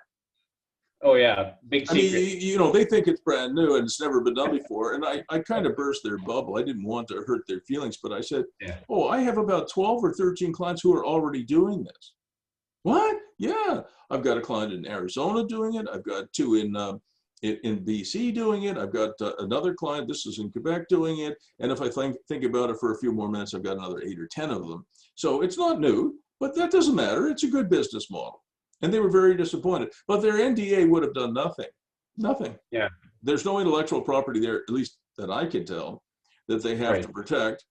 Oh yeah, big secret. I mean, you know, they think it's brand new and it's never been done before. And I kind of burst their bubble. I didn't want to hurt their feelings, but I said, oh, I have about 12 or 13 clients who are already doing this. What? Yeah, I've got a client in Arizona doing it. I've got two in BC doing it. I've got another client, this is in Quebec, doing it. And if I think about it for a few more minutes, I've got another 8 or 10 of them. So it's not new, but that doesn't matter. It's a good business model. And they were very disappointed. But their NDA would have done nothing. Nothing. Yeah. There's no intellectual property there, at least that I can tell, that they have to protect.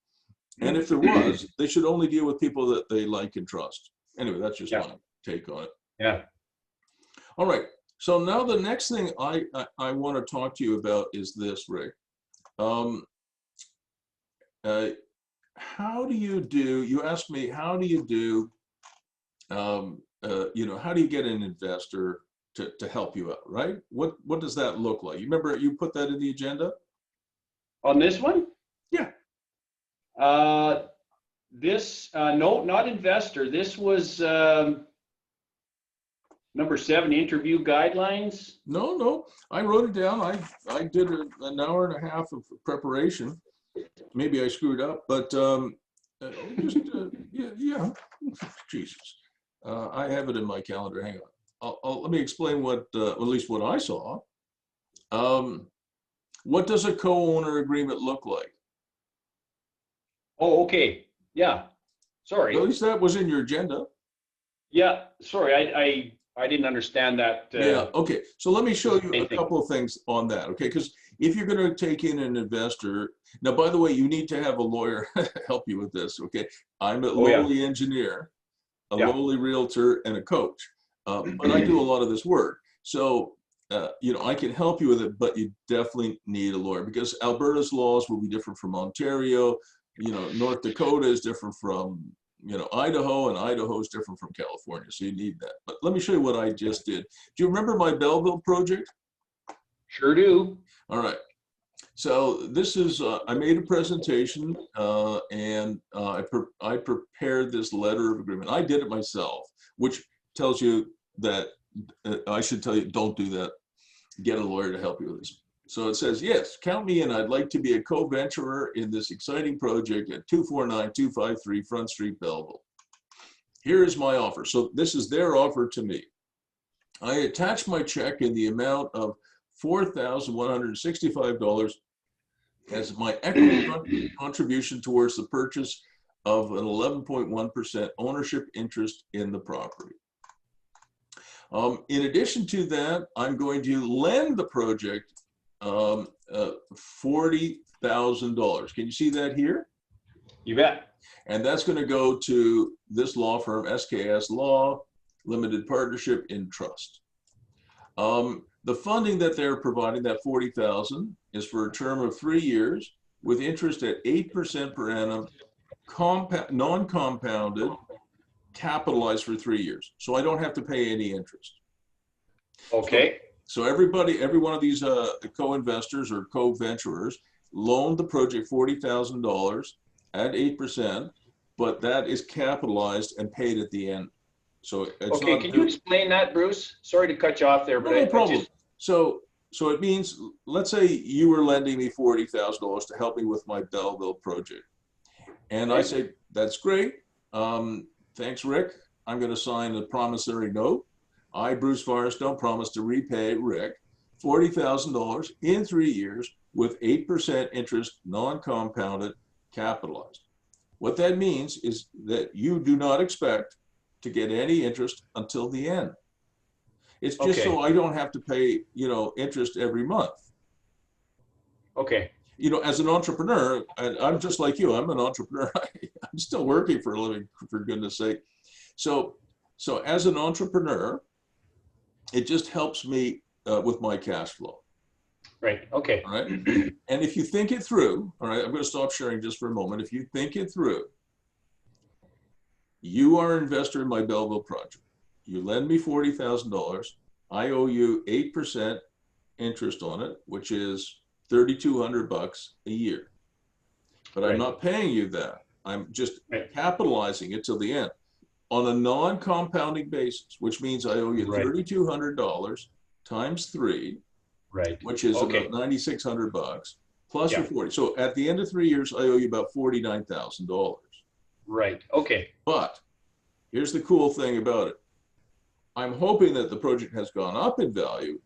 And if there was, they should only deal with people that they like and trust. Anyway, that's just my take on it. Yeah. All right. So now the next thing I want to talk to you about is this, Rick. How do you do, you asked me, how do you do, you know, how do you get an investor to help you out, right? What does that look like? You remember you put that in the agenda? On this one? Yeah. No, not investor. This was number 7, interview guidelines. No, I wrote it down. I did an hour and a half of preparation. Maybe I screwed up, but yeah. Jesus. I have it in my calendar. Hang on. Let me explain what, at least what I saw. What does a co-owner agreement look like? Oh, okay. Yeah. Sorry. At least that was in your agenda. Yeah. Sorry. I didn't understand that. Yeah. Okay. So let me show you a couple of things on that. Okay. Because if you're going to take in an investor, now, by the way, you need to have a lawyer help you with this. Okay. I'm a lowly engineer, a lowly realtor, and a coach. But I do a lot of this work. So, you know, I can help you with it, but you definitely need a lawyer because Alberta's laws will be different from Ontario. You know, North Dakota is different from, you know, Idaho, and Idaho is different from California. So you need that. But let me show you what I just did. Do you remember my Belleville project? Sure do. All right. So this is, I made a presentation and I prepared this letter of agreement. I did it myself, which tells you that I should tell you, don't do that. Get a lawyer to help you with this. So it says, yes, count me in. I'd like to be a co-venturer in this exciting project at 249253 Front Street, Belleville. Here is my offer. So this is their offer to me. I attach my check in the amount of $4,165 as my equity contribution towards the purchase of an 11.1% ownership interest in the property. In addition to that, I'm going to lend the project $40,000. Can you see that here? You bet. And that's going to go to this law firm, SKS Law, Limited Partnership in Trust. The funding that they're providing, that $40,000, is for a term of 3 years with interest at 8% per annum, non-compounded, capitalized for 3 years. So I don't have to pay any interest. Okay. So every one of these co-investors or co-venturers loaned the project $40,000 at 8%, but that is capitalized and paid at the end. So it's okay, can you explain that, Bruce? Sorry to cut you off there, but no problem. So it means, let's say you were lending me $40,000 to help me with my Belleville project. And I say, that's great. Thanks, Rick. I'm going to sign a promissory note. I, Bruce Firestone, promise to repay Rick $40,000 in 3 years with 8% interest, non-compounded, capitalized. What that means is that you do not expect to get any interest until the end. It's just so I don't have to pay, interest every month. Okay. As an entrepreneur, and I'm just like you, I'm an entrepreneur. I'm still working for a living, for goodness sake. So as an entrepreneur, it just helps me with my cash flow. Right. Okay. All right. And if you think it through, all right, I'm going to stop sharing just for a moment. If you think it through, you are an investor in my Belleville project. You lend me $40,000. I owe you 8% interest on it, which is $3,200 a year. But I'm not paying you that. I'm just capitalizing it till the end on a non-compounding basis, which means I owe you $3,200 times 3, which is about $9,600 plus your 40. So at the end of 3 years, I owe you about $49,000. Right. Okay. But here's the cool thing about it. I'm hoping that the project has gone up in value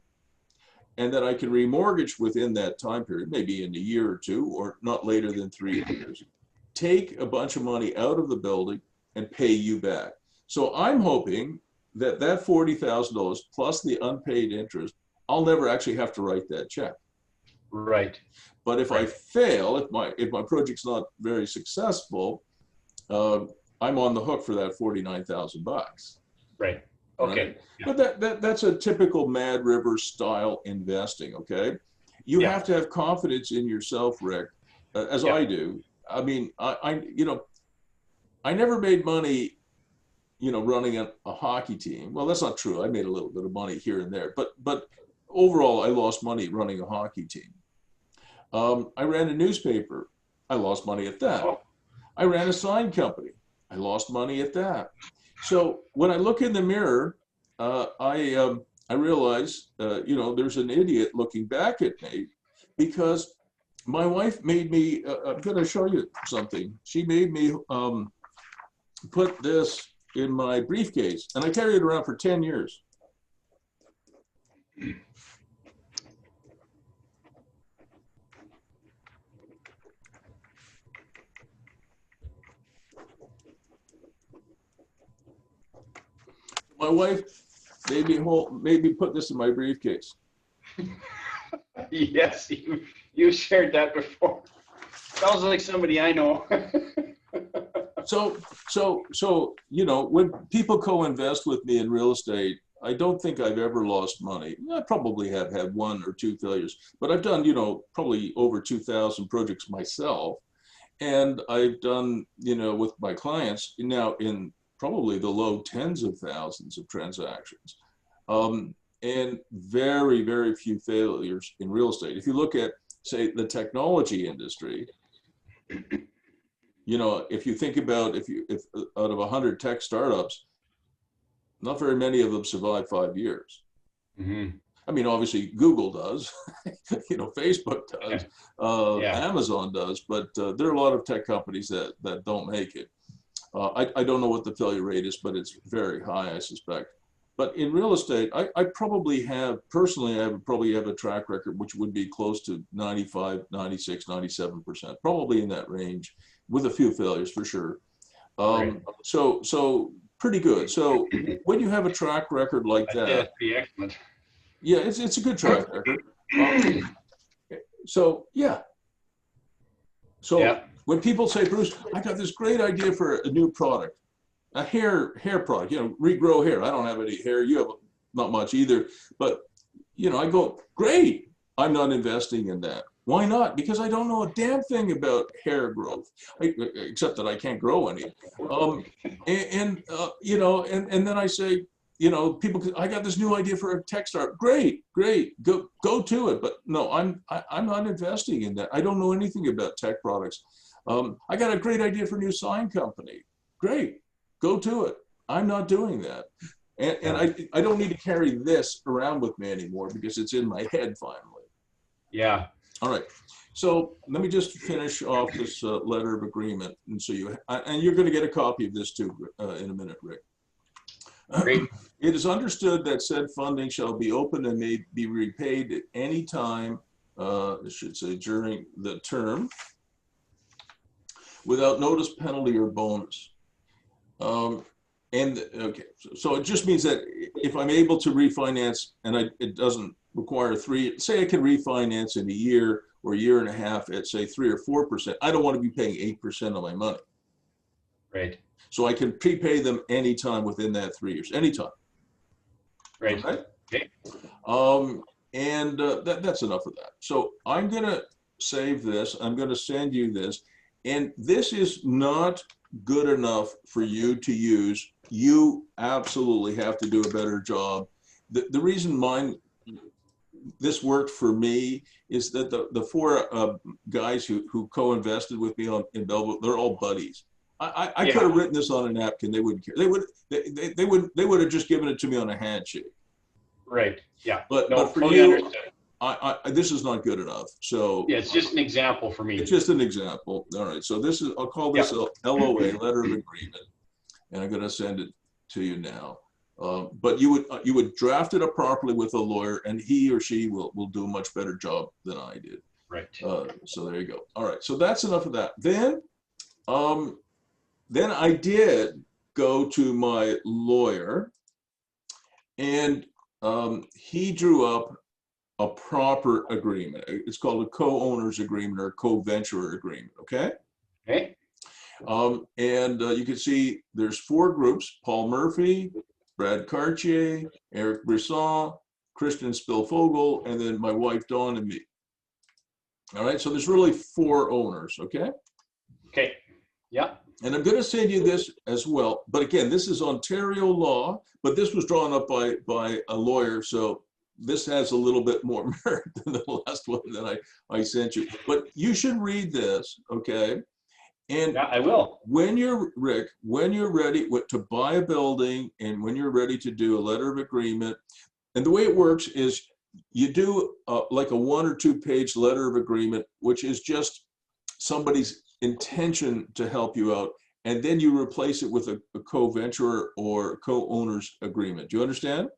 and that I can remortgage within that time period, maybe in a year or two, or not later than 3 years, take a bunch of money out of the building and pay you back. So I'm hoping that that $40,000 plus the unpaid interest, I'll never actually have to write that check. Right. But if I fail, if my project's not very successful, I'm on the hook for that $49,000. Right. Okay. Right? Yeah. But that's a typical Mad River style investing. Okay. You have to have confidence in yourself, Rick, as I do. I mean, I never made money, running a hockey team. Well, that's not true. I made a little bit of money here and there, but overall, I lost money running a hockey team. I ran a newspaper. I lost money at that. I ran a sign company. I lost money at that. So when I look in the mirror, I realize, there's an idiot looking back at me because my wife made me, I'm going to show you something. She made me put this in my briefcase, and I carried it around for 10 years. My wife made me put this in my briefcase. Yes, you shared that before. Sounds like somebody I know. So when people co-invest with me in real estate, I don't think I've ever lost money. I probably have had 1 or 2 failures, but I've done, probably over 2,000 projects myself. And I've done, with my clients now in probably the low tens of thousands of transactions, and very, very few failures in real estate. If you look at, say, the technology industry, if you think about if out of 100 tech startups, not very many of them survive 5 years. Mm-hmm. I mean, obviously Google does, Facebook does, Amazon does, but there are a lot of tech companies that don't make it. I don't know what the failure rate is, but it's very high, I suspect. But in real estate, I probably have, personally, I would probably have a track record which would be close to 95, 96, 97%, probably in that range, with a few failures for sure. Right. So pretty good. So when you have a track record like Yeah, that, that's pretty excellent. yeah, it's a good track record. So yeah. So Yeah. when people say, Bruce, I got this great idea for a new product, a hair product, regrow hair. I don't have any hair. You have not much either. But, I go, great. I'm not investing in that. Why not? Because I don't know a damn thing about hair growth, except that I can't grow any. And then I say, people, I got this new idea for a tech startup. Great, go to it. But no, I'm not investing in that. I don't know anything about tech products. I got a great idea for a new sign company. Great, go to it. I'm not doing that. And I don't need to carry this around with me anymore because it's in my head finally. Yeah. All right. So let me just finish off this letter of agreement. And so and you're going to get a copy of this too in a minute, Rick. Great. It is understood that said funding shall be open and may be repaid at any time, I should say during the term, without notice, penalty, or bonus. Okay, so it just means that if I'm able to refinance and it doesn't require say I can refinance in a year or a year and a half at say 3 or 4%, I don't want to be paying 8% of my money. Right. So I can prepay them anytime within that 3 years, anytime. Right. Okay. That's enough of that. So I'm going to save this. I'm going to send you this. And this is not good enough for you to use. You absolutely have to do a better job. The reason this worked for me is that the four guys who co-invested with me in Belleville, they're all buddies. I could have written this on a napkin. They wouldn't care. They would have just given it to me on a handshake. Right. Yeah. But for totally you, understood. this is not good enough. So Yeah, it's just an example for me. it's just an example. All right. So I'll call this a LOA, letter of agreement, and I'm going to send it to you now. But you would draft it up properly with a lawyer, and he or she will do a much better job than I did. Right. So there you go. All right. So that's enough of that. Then I did go to my lawyer, and he drew up a proper agreement. It's called a co-owners agreement or co-venturer agreement. Okay. Okay. You can see there's 4 groups: Paul Murphy, Brad Cartier, Eric Brisson, Christian Spilfogel, and then my wife Dawn and me. All right, so there's really 4 owners, okay? Okay. Yeah. And I'm going to send you this as well. But again, this is Ontario law, but this was drawn up by a lawyer, so this has a little bit more merit than the last one that I sent you. But you should read this, okay? And yeah, I will. When you're ready to buy a building and when you're ready to do a letter of agreement, and the way it works is you do like a 1 or 2 page letter of agreement, which is just somebody's intention to help you out. And then you replace it with a co-venturer or co-owners agreement. Do you understand?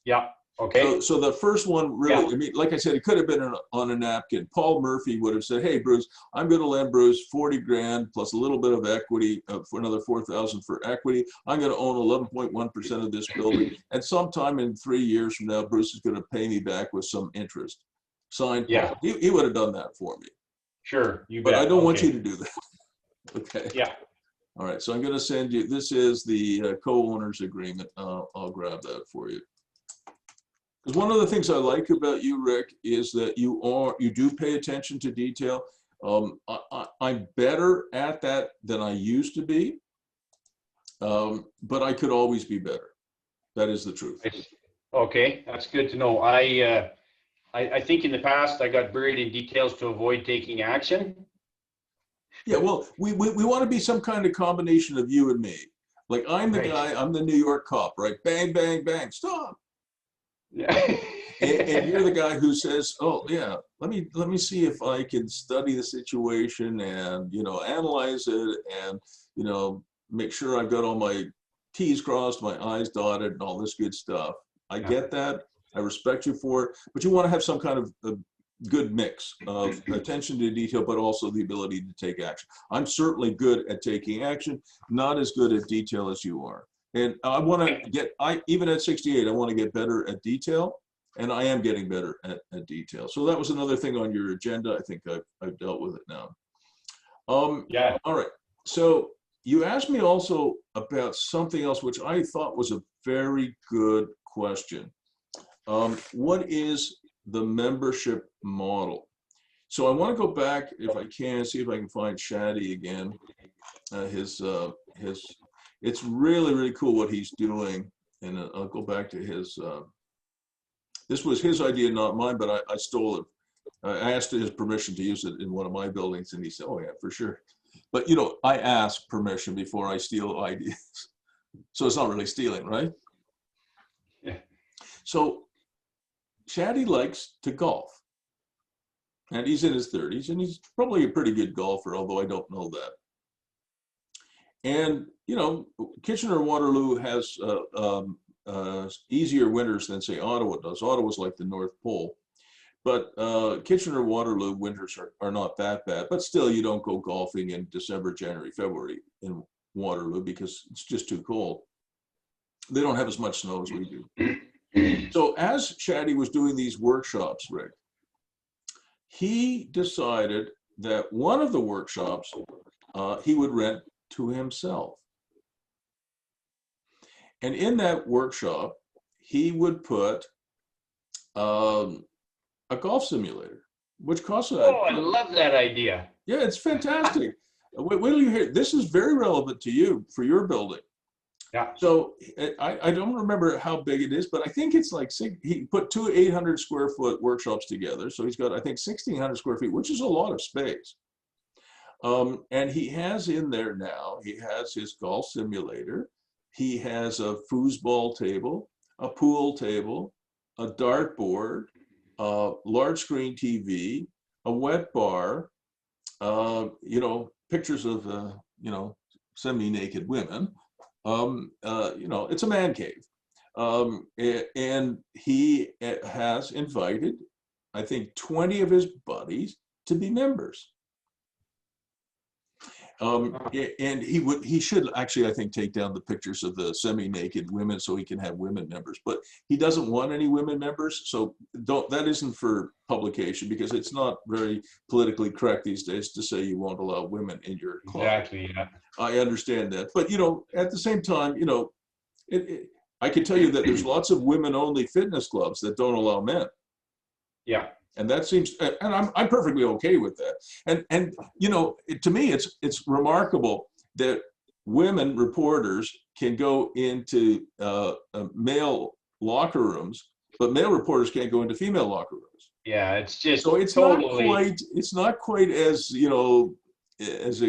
Yeah. Okay. So the first one really, I mean, like I said, it could have been on a napkin. Paul Murphy would have said, hey, Bruce, I'm going to lend Bruce 40 grand plus a little bit of equity for another 4,000 for equity. I'm going to own 11.1% of this building. And sometime in 3 years from now, Bruce is going to pay me back with some interest. Signed, Paul. He would have done that for me. Sure. You bet. But I don't want you to do that. Okay. Yeah. All right. So I'm going to send you, this is the co-owners agreement. I'll grab that for you. Because one of the things I like about you, Rick, is that you do pay attention to detail. I'm better at that than I used to be, but I could always be better. That is the truth. Okay, that's good to know. I think in the past I got buried in details to avoid taking action. Yeah, well, we want to be some kind of combination of you and me. Like I'm the guy, I'm the New York cop, right? Bang, bang, bang, stop. Yeah. and you're the guy who says, oh yeah, let me see if I can study the situation and analyze it and make sure I've got all my T's crossed, my I's dotted, and all this good stuff. I get that. I respect you for it, but you want to have some kind of good mix of attention to detail, but also the ability to take action. I'm certainly good at taking action, not as good at detail as you are. And I want to get, even at 68, I want to get better at detail, and I am getting better at detail. So that was another thing on your agenda. I think I've dealt with it now. Yeah. All right. So you asked me also about something else, which I thought was a very good question. What is the membership model? So I want to go back, if I can, see if I can find Shadi again. It's really, really cool what he's doing. And I'll go back to his, this was his idea, not mine, but I stole it. I asked his permission to use it in one of my buildings, and he said, oh yeah, for sure. But you know, I ask permission before I steal ideas. So it's not really stealing, right? Yeah. So Shadi likes to golf. And he's in his 30s, and he's probably a pretty good golfer, although I don't know that. And, you know, Kitchener-Waterloo has easier winters than, say, Ottawa does. Ottawa's like the North Pole. But Kitchener-Waterloo winters are not that bad. But still, you don't go golfing in December, January, February in Waterloo because it's just too cold. They don't have as much snow as we do. So as Shadi was doing these workshops, Rick, he decided that one of the workshops he would rent to himself. And in that workshop, he would put a golf simulator, which costs I love that idea. Yeah, it's fantastic. Wait till you hear, this is very relevant to you for your building. Yeah. So I don't remember how big it is, but I think it's like, he put two 800 square foot workshops together. So he's got, I think, 1,600 square feet, which is a lot of space. And he has in there now, he has his golf simulator. He has a foosball table, a pool table, a dart board, a large screen TV, a wet bar, you know, pictures of, you know, semi-naked women. You know, it's a man cave. And he has invited, I think, 20 of his buddies to be members. And he should actually, I think, take down the pictures of the semi-naked women so he can have women members, but he doesn't want any women members. So that isn't for publication, because it's not very politically correct these days to say you won't allow women in your club. Exactly, yeah. I understand that, but you know, at the same time, you know, I can tell you that there's lots of women-only fitness clubs that don't allow men. Yeah. And that seems, and I'm perfectly okay with that. And you know, to me, it's remarkable that women reporters can go into male locker rooms, but male reporters can't go into female locker rooms. Yeah, it's just so it's totally... not quite as, you know, as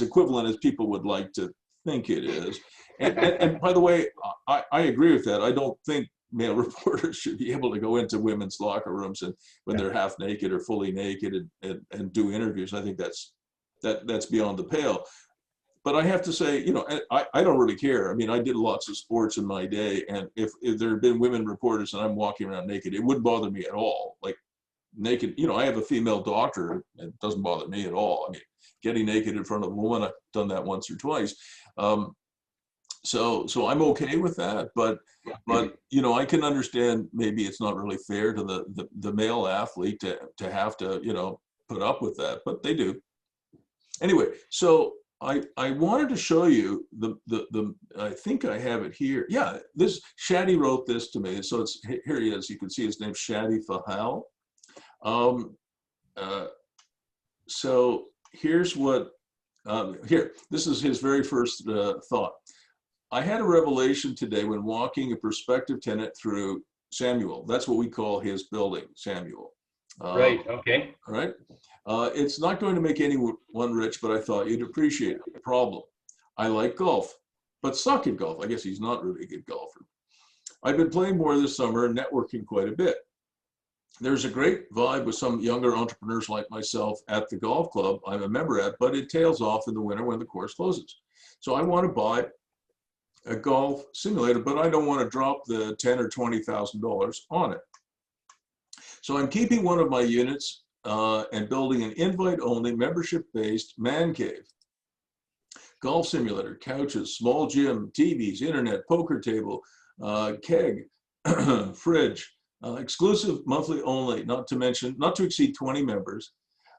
equivalent as people would like to think it is. And by the way, I agree with that. I don't think male reporters should be able to go into women's locker rooms and when they're half naked or fully naked and do interviews. I think that's beyond the pale. But I have to say, you know, I don't really care. I mean, I did lots of sports in my day, and if there had been women reporters and I'm walking around naked, it wouldn't bother me at all. Like naked, you know, I have a female doctor, it doesn't bother me at all. I mean, getting naked in front of a woman, I've done that once or twice. So I'm okay with that, but you know, I can understand maybe it's not really fair to the male athlete to have to, you know, put up with that, but they do. Anyway, so I wanted to show you the I think I have it here. Yeah, this Shadi wrote this to me, so it's here he is. You can see his name, Shadi Fahal. So here's what this is his very first thought. I had a revelation today when walking a prospective tenant through Samuel. That's what we call his building, Samuel. Right, okay. All right. It's not going to make anyone rich, but I thought you'd appreciate it. The problem, I like golf, but suck at golf. I guess he's not really a good golfer. I've been playing more this summer and networking quite a bit. There's a great vibe with some younger entrepreneurs like myself at the golf club I'm a member at, but it tails off in the winter when the course closes. So I want to buy a golf simulator, but I don't want to drop the $10,000 or $20,000 on it. So I'm keeping one of my units and building an invite-only, membership-based man cave. Golf simulator, couches, small gym, TVs, internet, poker table, keg, fridge, exclusive monthly only, not to exceed 20 members.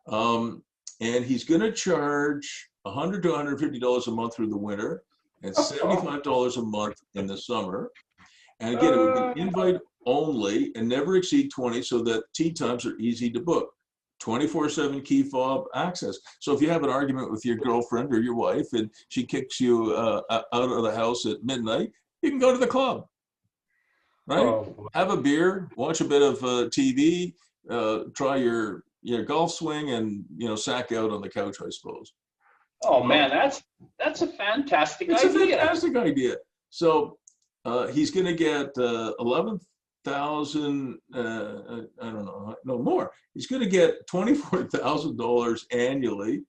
And he's going to charge $100 to $150 a month through the winter and $75 a month in the summer. And again, it would be invite only and never exceed 20 so that tee times are easy to book. 24/7 key fob access. So if you have an argument with your girlfriend or your wife and she kicks you out of the house at midnight, you can go to the club, right? Oh, have a beer, watch a bit of TV, try your golf swing, and sack out on the couch, I suppose. oh man, that's a fantastic idea. It's a fantastic idea. So he's going to get 11,000. I don't know, no more. He's going to get $24,000 annually,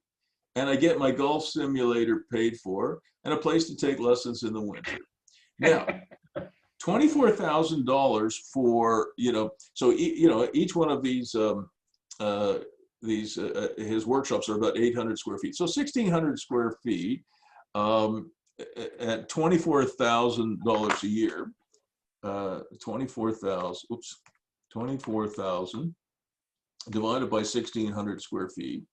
and I get my golf simulator paid for and a place to take lessons in the winter. Now, $24,000 for so each one of these his workshops are about 800 square feet. So 1,600 square feet at $24,000 a year. 24,000 divided by 1,600 square feet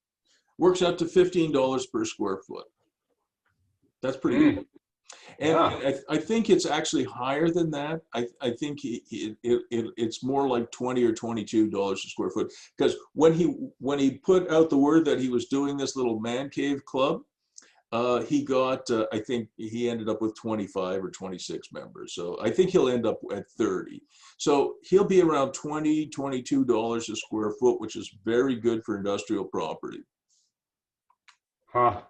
works out to $15 per square foot. That's pretty good. And I think it's actually higher than that. I think it's more like $20 or $22 a square foot, because when he put out the word that he was doing this little man cave club, he got, I think he ended up with 25 or 26 members. So I think he'll end up at 30. So he'll be around $20, $22 a square foot, which is very good for industrial property. Huh.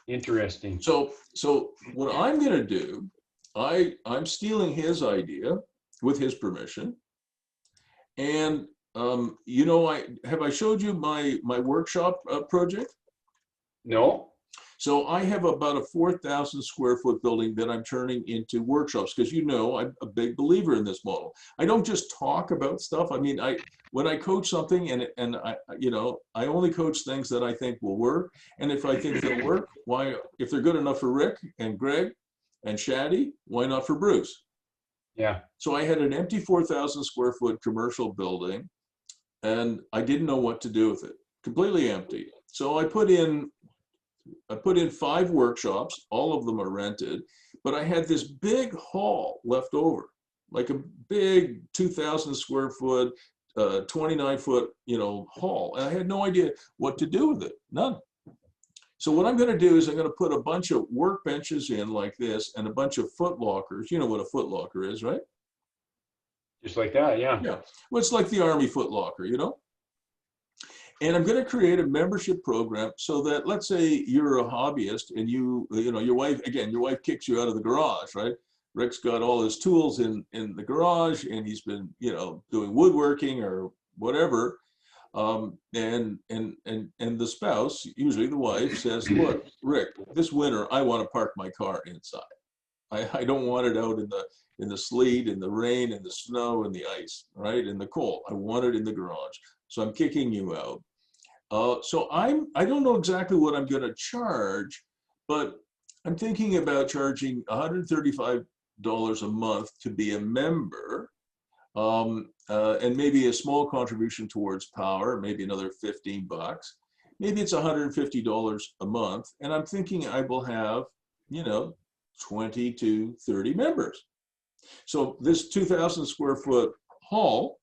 Interesting. So what I'm going to do, I'm stealing his idea with his permission. And, have I showed you my workshop project? No. So I have about a 4,000 square foot building that I'm turning into workshops, because I'm a big believer in this model. I don't just talk about stuff. I mean, when I coach something and I only coach things that I think will work. And if I think they'll work, why, if they're good enough for Rick and Greg and Shaddy, why not for Bruce? Yeah. So I had an empty 4,000 square foot commercial building, and I didn't know what to do with it. Completely empty. So I put in 5 workshops. All of them are rented, but I had this big hall left over, like a big 2,000 square foot, 29-foot, hall. And I had no idea what to do with it, none. So what I'm going to do is I'm going to put a bunch of workbenches in like this and a bunch of foot lockers. You know what a foot locker is, right? Just like that, yeah. Yeah. Well, it's like the Army foot locker, And I'm going to create a membership program so that, let's say you're a hobbyist and your wife kicks you out of the garage, right? Rick's got all his tools in the garage, and he's been, doing woodworking or whatever. And the spouse, usually the wife, says, "Look, Rick, this winter I want to park my car inside. I don't want it out in the sleet, in the rain, in the snow, in the ice, right? In the cold. I want it in the garage. So I'm kicking you out." So I don't know exactly what I'm going to charge, but I'm thinking about charging $135 a month to be a member, and maybe a small contribution towards power, maybe another 15 bucks. Maybe it's $150 a month, and I'm thinking I will have, 20 to 30 members. So this 2,000 square foot hall,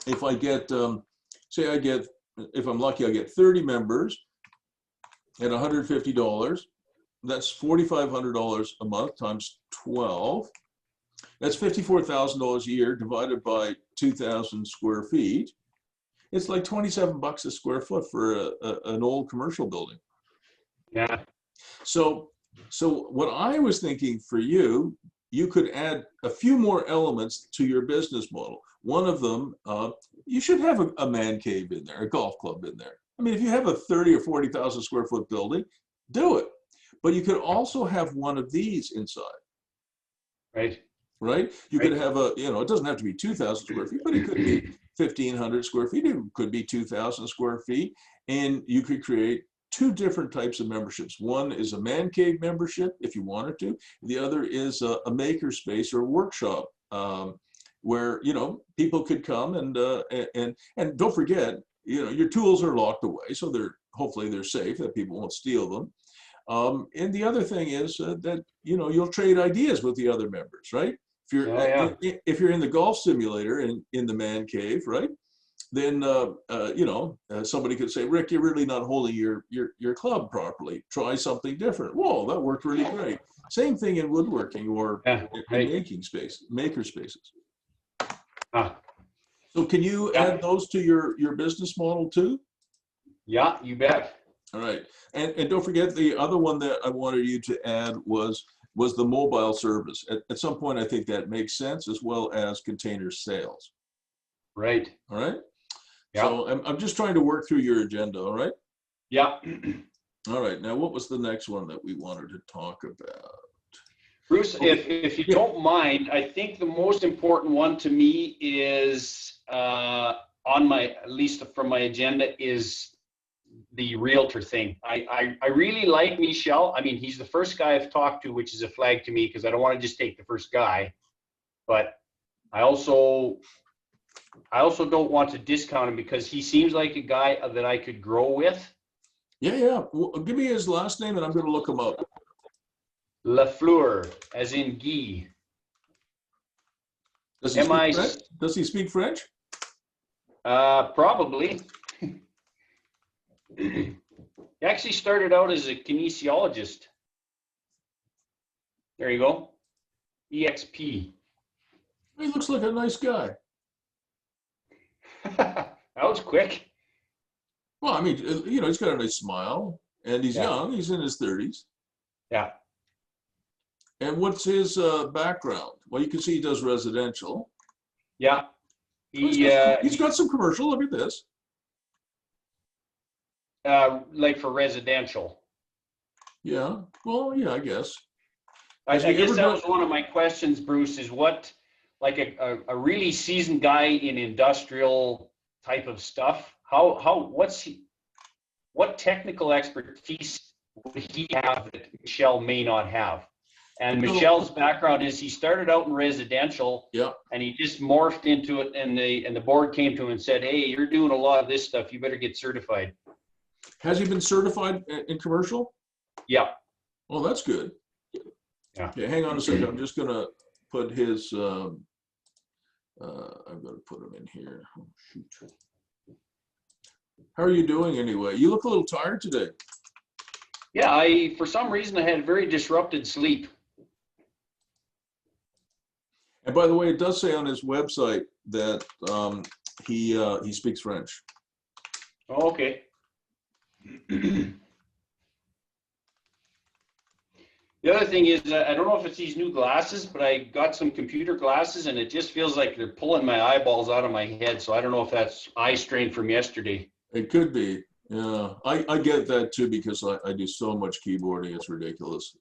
if I get, if I'm lucky, I get 30 members at $150. That's $4,500 a month times 12. That's $54,000 a year divided by 2,000 square feet. It's like 27 bucks a square foot for an old commercial building. Yeah. So what I was thinking for you could add a few more elements to your business model. One of them, you should have a man cave in there, a golf club in there. I mean, if you have a 30 or 40,000 square foot building, do it. But you could also have one of these inside. Right. Right? You could have it doesn't have to be 2,000 square feet, but it could be 1,500 square feet. It could be 2,000 square feet. And you could create two different types of memberships. One is a man cave membership, if you wanted to. The other is a maker space or a workshop, where, you know, people could come and don't forget, you know, your tools are locked away, so hopefully they're safe, that people won't steal them. And the other thing is that, you know, you'll trade ideas with the other members, right? If you're in the golf simulator in the man cave, right? Then you know, somebody could say, Rick, you're really not holding your club properly. Try something different. Whoa, that worked really great. Same thing in woodworking or maker spaces. So can you add those to your business model too? Yeah, you bet. All right. And don't forget, the other one that I wanted you to add was the mobile service. At some point, I think that makes sense, as well as container sales. Right. All right. Yeah. So I'm just trying to work through your agenda. All right. Yeah. All right. Now, what was the next one that we wanted to talk about? Bruce, if you don't mind, I think the most important one to me is on my, at least from my agenda, is the realtor thing. I really like Michel. I mean, he's the first guy I've talked to, which is a flag to me, because I don't want to just take the first guy. But I also don't want to discount him, because he seems like a guy that I could grow with. Yeah. Well, give me his last name and I'm going to look him up. Lafleur, as in Guy. Does he speak French? Does he speak French? Probably. He actually started out as a kinesiologist. There you go. EXP. He looks like a nice guy. That was quick. Well, I mean, you know, he's got a nice smile, and he's young. He's in his 30s. Yeah. And what's his background? Well, you can see he does residential. Yeah. He's got some commercial. Look at this. Like for residential. Yeah. Well, yeah, I guess. I guess that was one of my questions, Bruce, is what, like a really seasoned guy in industrial type of stuff, what technical expertise would he have that Michel may not have? And Michel's background is he started out in residential, and he just morphed into it, and the board came to him and said, hey, you're doing a lot of this stuff, you better get certified. Has he been certified in commercial? Yeah. Oh, that's good. Yeah. Okay, hang on a second. I'm just going to put his, I'm going to put him in here. Oh, shoot. How are you doing anyway? You look a little tired today. Yeah, for some reason, I had very disrupted sleep. And by the way, it does say on his website that he speaks French. Oh, okay. The other thing is, I don't know if it's these new glasses, but I got some computer glasses, and it just feels like they're pulling my eyeballs out of my head. So I don't know if that's eye strain from yesterday. It could be. Yeah, I get that too, because I do so much keyboarding. It's ridiculous.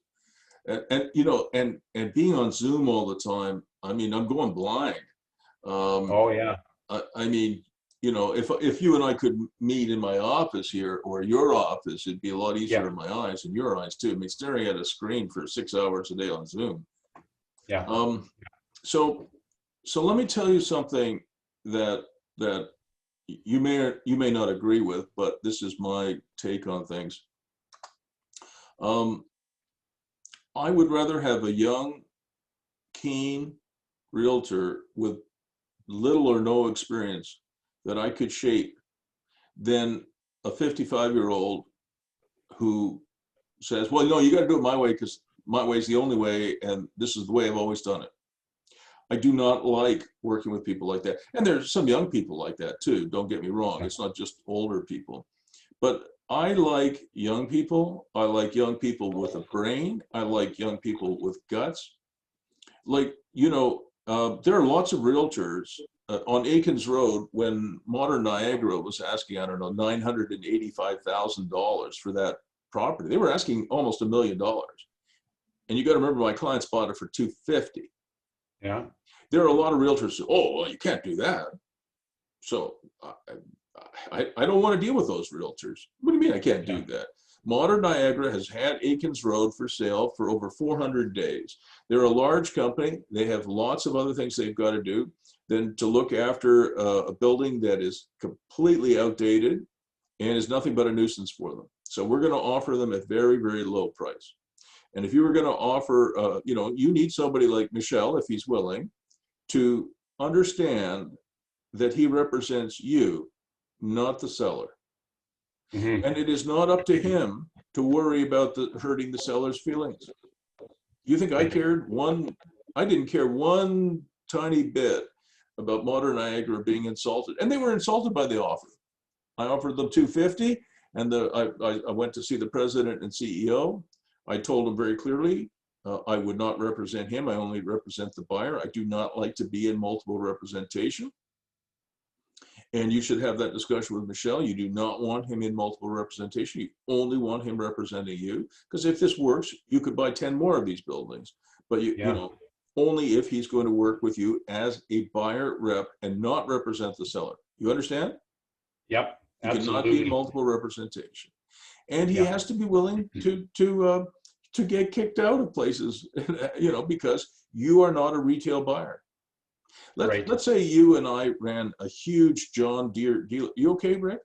And you know, and being on Zoom all the time, I mean, I'm going blind. Oh yeah. I mean, you know, if you and I could meet in my office here or your office, it'd be a lot easier in my eyes and your eyes too. I mean, staring at a screen for 6 hours a day on Zoom. Yeah. So let me tell you something that you may not agree with, but this is my take on things. I would rather have a young, keen realtor with little or no experience that I could shape than a 55-year-old who says, well, no, you got to do it my way because my way is the only way, and this is the way I've always done it. I do not like working with people like that. And there's some young people like that too, don't get me wrong. It's not just older people. But I like young people. I like young people with a brain. I like young people with guts. Like, you know, there are lots of realtors on Aikens Road when Modern Niagara was asking, I don't know, $985,000 for that property. They were asking almost $1 million. And you got to remember, my clients bought it for $250,000. Yeah. There are a lot of realtors who, oh, well, you can't do that. So I don't want to deal with those realtors. What do you mean I can't do that? Modern Niagara has had Aikens Road for sale for over 400 days. They're a large company. They have lots of other things they've got to do than to look after a building that is completely outdated and is nothing but a nuisance for them. So we're going to offer them a very, very low price. And if you were going to offer, you need somebody like Michel, if he's willing, to understand that he represents you, not the seller. Mm-hmm. And it is not up to him to worry about hurting the seller's feelings. You think I cared I didn't care one tiny bit about Modern Niagara being insulted. And they were insulted by the offer. I offered them $250, and I went to see the president and CEO. I told him very clearly, I would not represent him. I only represent the buyer. I do not like to be in multiple representation. And you should have that discussion with Michel. You do not want him in multiple representation. You only want him representing you. Because if this works, you could buy 10 more of these buildings. But you know, only if he's going to work with you as a buyer rep and not represent the seller. You understand? Yep. You cannot be in multiple representation. And he has to be willing to get kicked out of places, because you are not a retail buyer. Let's say you and I ran a huge John Deere deal. You okay, Rick?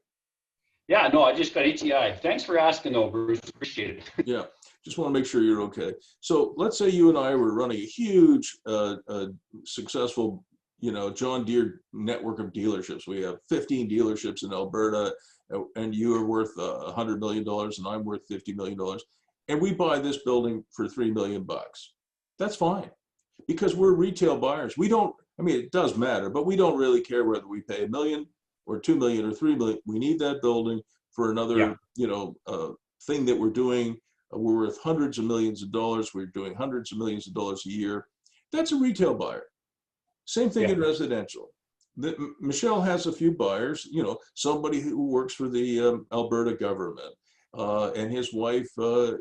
Yeah, no, I just got ETI. Thanks for asking though, Bruce. Appreciate it. Yeah, just want to make sure you're okay. So let's say you and I were running a huge, successful, John Deere network of dealerships. We have 15 dealerships in Alberta, and you are worth $100 million, and I'm worth $50 million. And we buy this building for $3 million. That's fine, because we're retail buyers. We don't. I mean, it does matter, but we don't really care whether we pay $1 million or $2 million or $3 million. We need that building for another, thing that we're doing. We're worth hundreds of millions of dollars. We're doing hundreds of millions of dollars a year. That's a retail buyer. Same thing in residential. Michel has a few buyers, somebody who works for the Alberta government, and his wife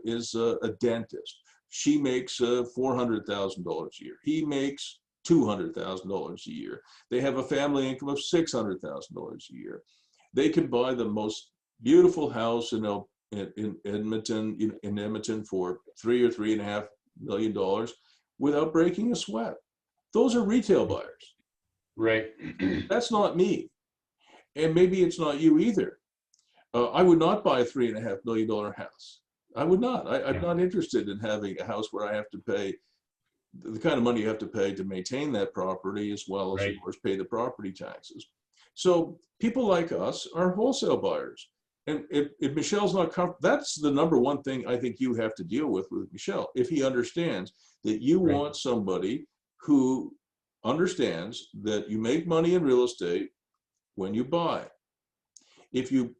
is a dentist. She makes $400,000 a year. He makes $200,000 a year. They have a family income of $600,000 a year. They can buy the most beautiful house in Edmonton for $3 or $3.5 million without breaking a sweat. Those are retail buyers. Right. That's not me. And maybe it's not you either. I would not buy a $3.5 million house. I would not. I'm not interested in having a house where I have to pay the kind of money you have to pay to maintain that property, as well as, of course, pay the property taxes. So people like us are wholesale buyers. And if Michel's not comfortable, that's the number one thing I think you have to deal with Michel. If he understands that you want somebody who understands that you make money in real estate when you buy. If you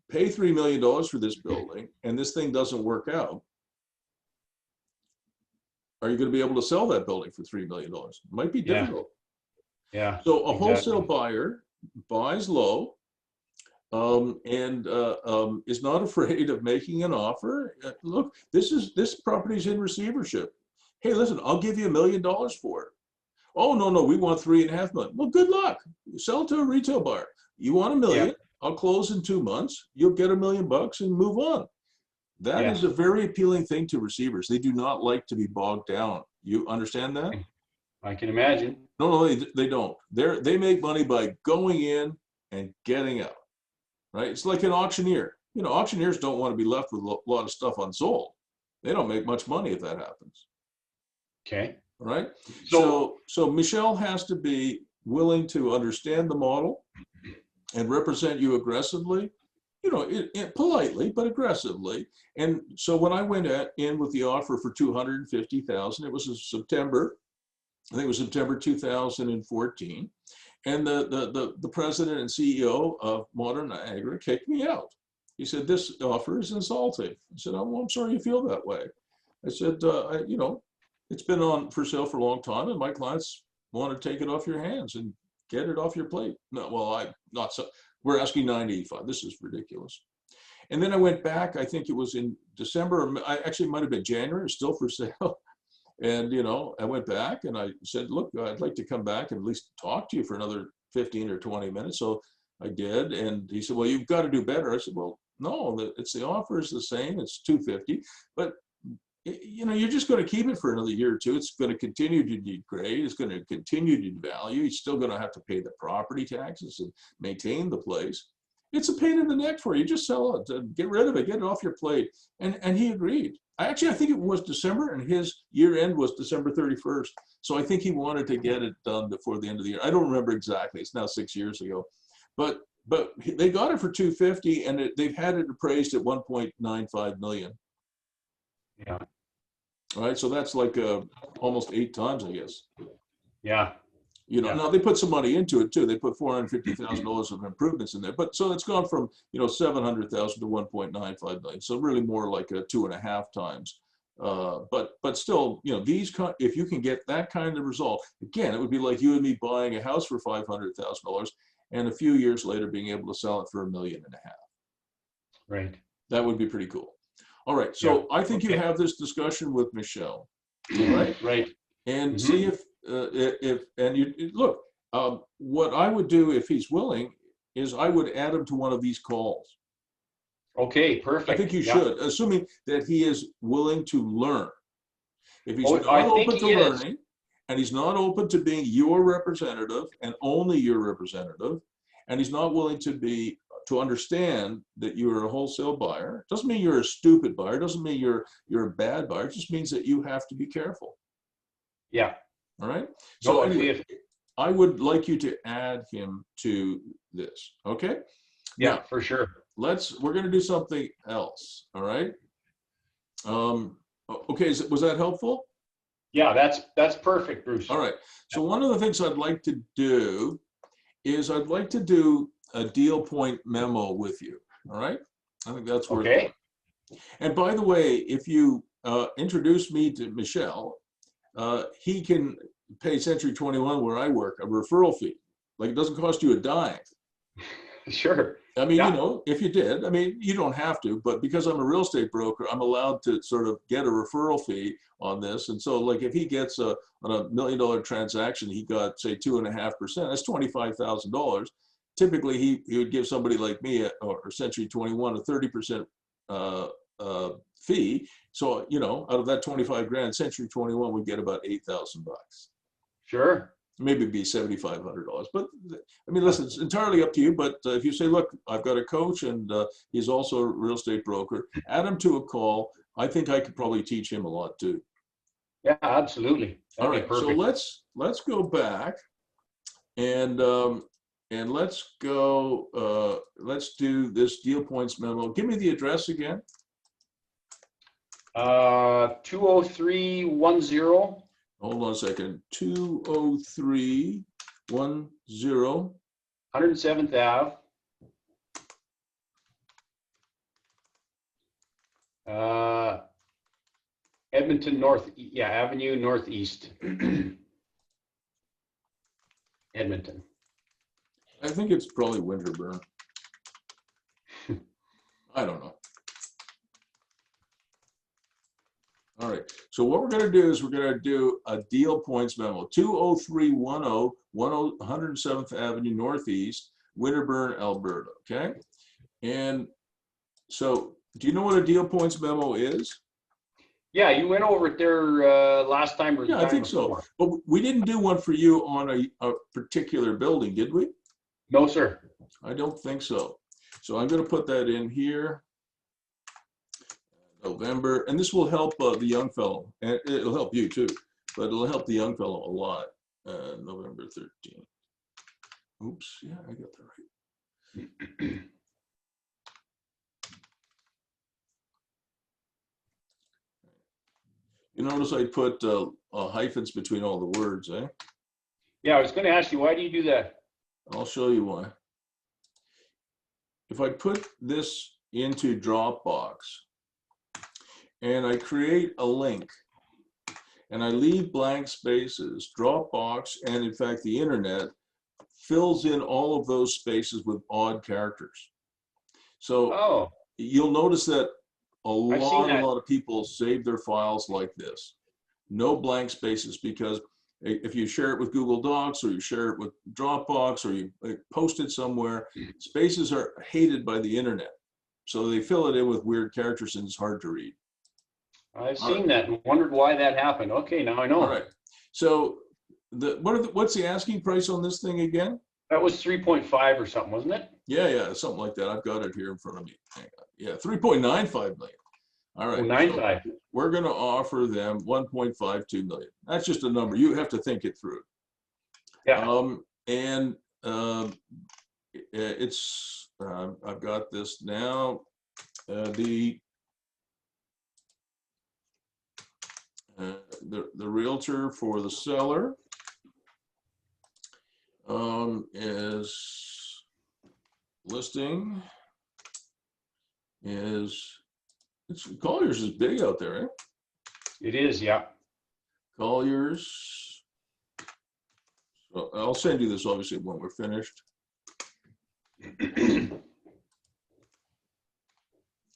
pay $3 million for this building and this thing doesn't work out, are you going to be able to sell that building for $3 million? It might be difficult. Yeah. So a wholesale buyer buys low and is not afraid of making an offer. Look, this property's in receivership. Hey, listen, I'll give you $1 million for it. Oh, no, we want $3.5 million. Well, good luck. Sell it to a retail buyer. You want $1 million? I'll close in 2 months. You'll get $1 million and move on. That is a very appealing thing to receivers. They do not like to be bogged down. You understand that? I can imagine. No, they don't. They make money by going in and getting out, right? It's like an auctioneer. Auctioneers don't want to be left with a lot of stuff unsold. They don't make much money if that happens. Okay. All right. So Michel has to be willing to understand the model and represent you aggressively. Politely, but aggressively. And so when I went in with the offer for $250,000, it was in September. I think it was September 2014. And the president and CEO of Modern Niagara kicked me out. He said, "This offer is insulting." I said, "Oh, well, I'm sorry you feel that way." I said, it's been on for sale for a long time, and my clients want to take it off your hands and get it off your plate. No, well, I'm not so. We're asking $985. This is ridiculous. And then I went back, I think it was in December, or actually it might have been January, still for sale. And, I went back and I said, look, I'd like to come back and at least talk to you for another 15 or 20 minutes. So I did, and he said, well, you've got to do better. I said, well, no, it's the offer is the same. It's 250, but you know, you're just going to keep it for another year or two. It's going to continue to degrade. It's going to continue to devalue. You're still going to have to pay the property taxes and maintain the place. It's a pain in the neck for you. Just sell it, get rid of it, get it off your plate. And he agreed. I think it was December, and his year end was December 31st. So I think he wanted to get it done before the end of the year. I don't remember exactly. It's now 6 years ago. But they got it for 250, and they've had it appraised at 1.95 million. Yeah. All right. So that's like almost 8 times, I guess. Yeah. You know, now they put some money into it too. They put $450,000 of improvements in there, but so it's gone from, you know, 700,000 to 1.95 million. So really more like a 2.5 times. But still, you know, if you can get that kind of result, again, it would be like you and me buying a house for $500,000 and a few years later being able to sell it for $1.5 million. Right. That would be pretty cool. All right. So I think you have this discussion with Michelle. All right. Right. And see if you look, what I would do if he's willing is I would add him to one of these calls. Okay, perfect. I think you should, assuming that he is willing to learn. If he's not open to learning, and he's not open to being your representative and only your representative, and he's not willing to understand that you're a wholesale buyer, doesn't mean you're a stupid buyer, doesn't mean you're a bad buyer, it just means that you have to be careful. Yeah. All right. So anyway, I would like you to add him to this. Okay. Yeah, now, for sure. we're going to do something else. All right. Okay. Was that helpful? Yeah, that's perfect, Bruce. All right. So one of the things I'd like to do is I'd like to do a deal point memo with you. All right. I think that's worth it. And by the way, if you introduce me to Michelle, he can pay Century 21 where I work a referral fee. Like, it doesn't cost you a dime. Sure. I mean, you know, if you did, I mean, you don't have to, but because I'm a real estate broker, I'm allowed to sort of get a referral fee on this. And so like if he gets on a $1 million transaction, he got say 2.5%, that's $25,000. Typically he would give somebody like me or Century 21 a 30% fee. So, you know, out of that 25 grand, Century 21 would get about $8,000. Sure. Maybe it'd be $7,500. But I mean, listen, it's entirely up to you. But if you say, look, I've got a coach and he's also a real estate broker, add him to a call. I think I could probably teach him a lot too. Yeah, absolutely. All right. So let's go back and let's go, let's do this deal points memo. Give me the address again. 20310. Hold on a second. 20310. 107th Ave. Edmonton North, Avenue Northeast. Edmonton. I think it's probably Winterburn. I don't know. All right. So what we're going to do is we're going to do a deal points memo. 20310 107th Avenue Northeast, Winterburn, Alberta. Okay. And so do you know what a deal points memo is? Yeah, you went over it there last time. Yeah, I think so. But we didn't do one for you on a particular building, did we? No, sir. I don't think so. So I'm going to put that in here. November, and this will help the young fellow, and it'll help you too, but it'll help the young fellow a lot. November 13th. Oops, yeah, I got that right. You notice I put hyphens between all the words, eh? Yeah, I was going to ask you, why do you do that? I'll show you why. If I put this into Dropbox, and I create a link and I leave blank spaces, Dropbox, and in fact, the internet fills in all of those spaces with odd characters. So you'll notice that a lot of people save their files like this. No blank spaces, because if you share it with Google Docs or you share it with Dropbox or you post it somewhere, spaces are hated by the internet. So they fill it in with weird characters and it's hard to read. I've seen that and wondered why that happened. Okay, now I know. All right. So what's the asking price on this thing again? That was 3.5 or something, wasn't it? Yeah, something like that. I've got it here in front of me. Hang on. Yeah, 3.95 million. All right. 95. So we're going to offer them 1.52 million. That's just a number. You have to think it through. Yeah. It's I've got this now. The realtor for the seller is listing is Collier's is big out there, eh? It is, yeah. Collier's. So I'll send you this obviously when we're finished. And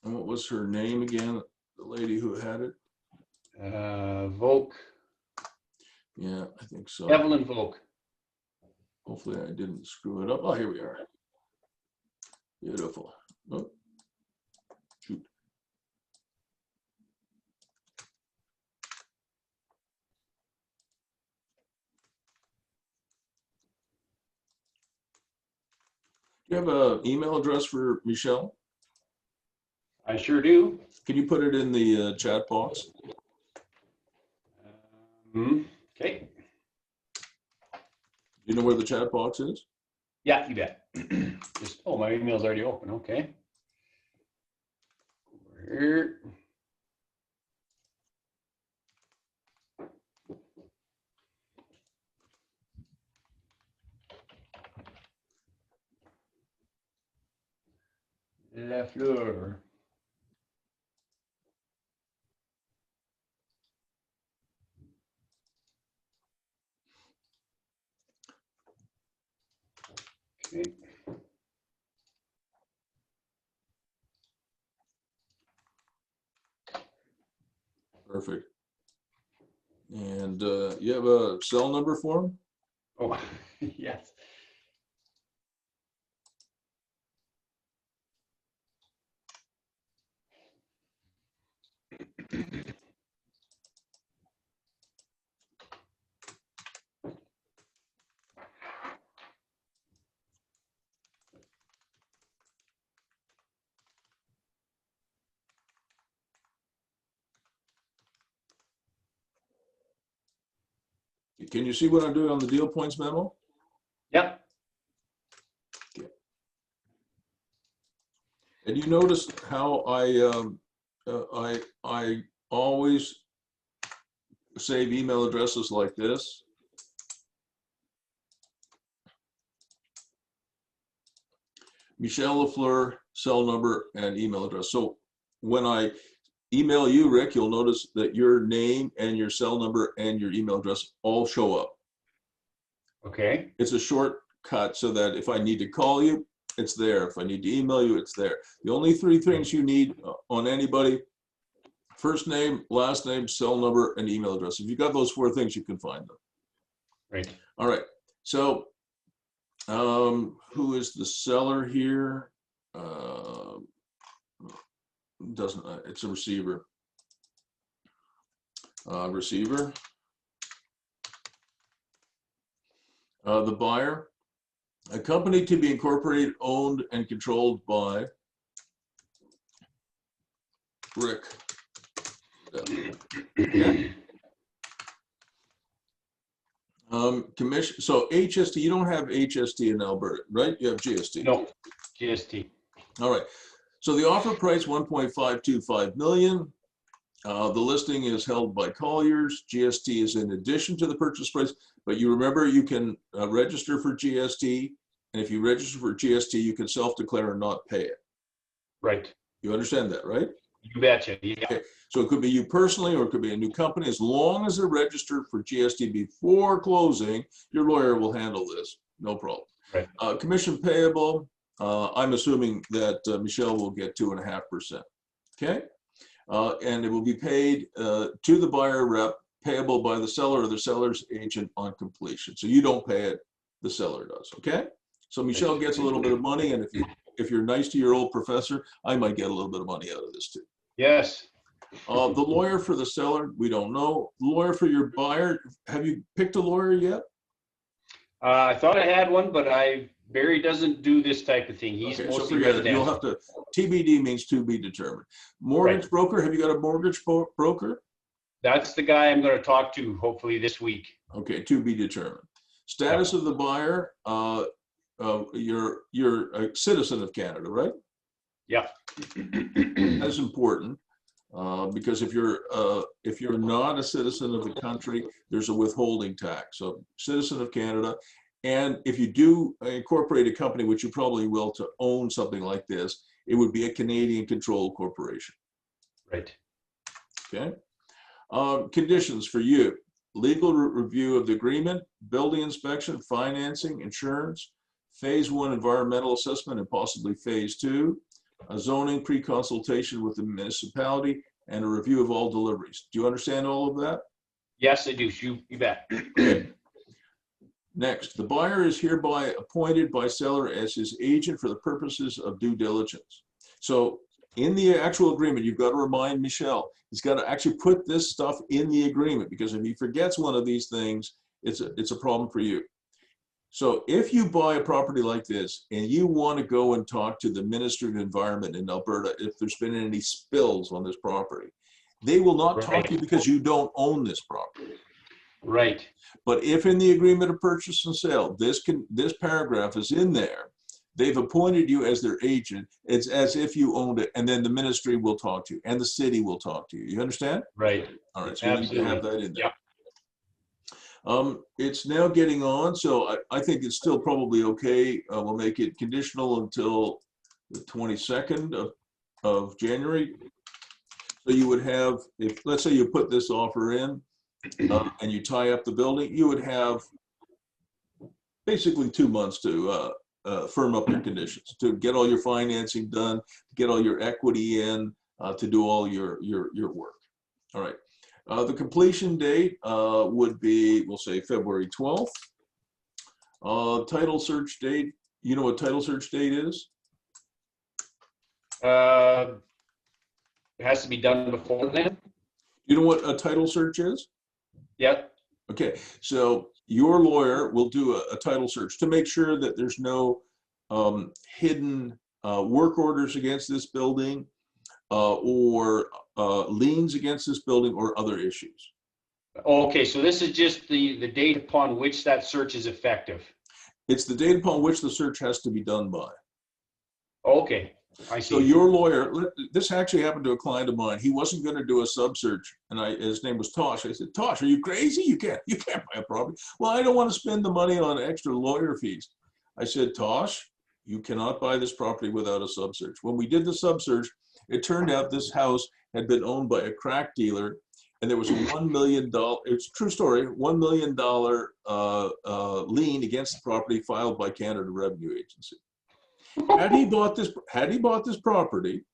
what was her name again? The lady who had it? Volk. Yeah, I think so. Evelyn Volk. Hopefully I didn't screw it up. Oh, here we are. Beautiful. Oh, shoot. Do you have an email address for Michelle? I sure do. Can you put it in the chat box? Okay. Do you know where the chat box is? Yeah, you bet. Just, oh, my email's already open. Okay. Over here. Lafleur. Okay. Perfect. And you have a cell number for him? Oh, yes. Can you see what I'm doing on the deal points memo? Yep. Okay. And you notice how I always save email addresses like this. Michelle Lafleur, cell number and email address. So when I email you, Rick, you'll notice that your name and your cell number and your email address all show up. Okay. It's a shortcut so that if I need to call you, it's there. If I need to email you, it's there. The only three things you need on anybody: first name, last name, cell number, and email address. If you've got those four things, you can find them. Right. All right. So who is the seller here? Doesn't, it's a receiver. Receiver. The buyer, a company to be incorporated, owned, and controlled by Rick. Okay. Commission. So HST, you don't have HST in Alberta, right? You have GST. No, GST. All right. So the offer price, 1.525 million. The listing is held by Colliers. GST is in addition to the purchase price, but you remember you can register for GST, and if you register for GST, you can self-declare and not pay it. Right. You understand that, right? You betcha. Yeah. Okay. So it could be you personally, or it could be a new company. As long as they're registered for GST before closing, your lawyer will handle this. No problem. Right. Commission payable. I'm assuming that Michelle will get 2.5%. Okay. And it will be paid to the buyer rep payable by the seller or the seller's agent on completion. So you don't pay it, the seller does, okay? So Michelle gets a little bit of money, and if you're nice to your old professor, I might get a little bit of money out of this too. Yes. The lawyer for the seller, we don't know. Lawyer for your buyer, have you picked a lawyer yet? I thought I had one, but Barry doesn't do this type of thing. He's Okay, so mostly forget it. You'll residential. have to, TBD means to be determined. Mortgage Right. broker, have you got a mortgage broker? That's the guy I'm going to talk to hopefully this week. Okay, to be determined. Status of the buyer, you're a citizen of Canada, right? Yeah. That's important because if you're not a citizen of the country, there's a withholding tax. So citizen of Canada, and if you do incorporate a company, which you probably will, to own something like this, it would be a Canadian controlled corporation. Right. Okay. Conditions for you: legal review of the agreement, building inspection, financing, insurance, phase 1 environmental assessment, and possibly phase 2, a zoning pre-consultation with the municipality, and a review of all deliveries. Do you understand all of that? Yes, I do. You bet. Okay. Next, the buyer is hereby appointed by seller as his agent for the purposes of due diligence. So in the actual agreement, you've got to remind Michelle, he's got to actually put this stuff in the agreement, because if he forgets one of these things, it's a problem for you. So if you buy a property like this and you want to go and talk to the Ministry of Environment in Alberta if there's been any spills on this property, they will not talk to you because you don't own this property. Right. But if in the agreement of purchase and sale, this paragraph is in there, they've appointed you as their agent, it's as if you owned it, and then the ministry will talk to you and the city will talk to you. You understand? Right. All right, so you need to have that in there. Yeah. It's now getting on, so I think it's still probably okay. We'll make it conditional until the 22nd of January. So you would have, if let's say you put this offer in and you tie up the building, you would have basically 2 months to firm up your conditions, to get all your financing done, to get all your equity in, to do all your work. All right. The completion date would be, we'll say February 12th. Title search date, you know what title search date is? It has to be done before then. You know what a title search is? Yep. Okay, so your lawyer will do a title search to make sure that there's no hidden work orders against this building or liens against this building or other issues. Okay, so this is just the date upon which that search is effective. It's the date upon which the search has to be done by. Okay, I see. So your lawyer, this actually happened to a client of mine. He wasn't going to do a sub search, and his name was Tosh. I said, Tosh, are you crazy? You can't buy a property. Well, I don't want to spend the money on extra lawyer fees. I said, Tosh, you cannot buy this property without a sub search. When we did the sub search, it turned out this house had been owned by a crack dealer, and there was a $1 million, it's a true story, $1 million lien against the property filed by Canada Revenue Agency. Had he bought this property,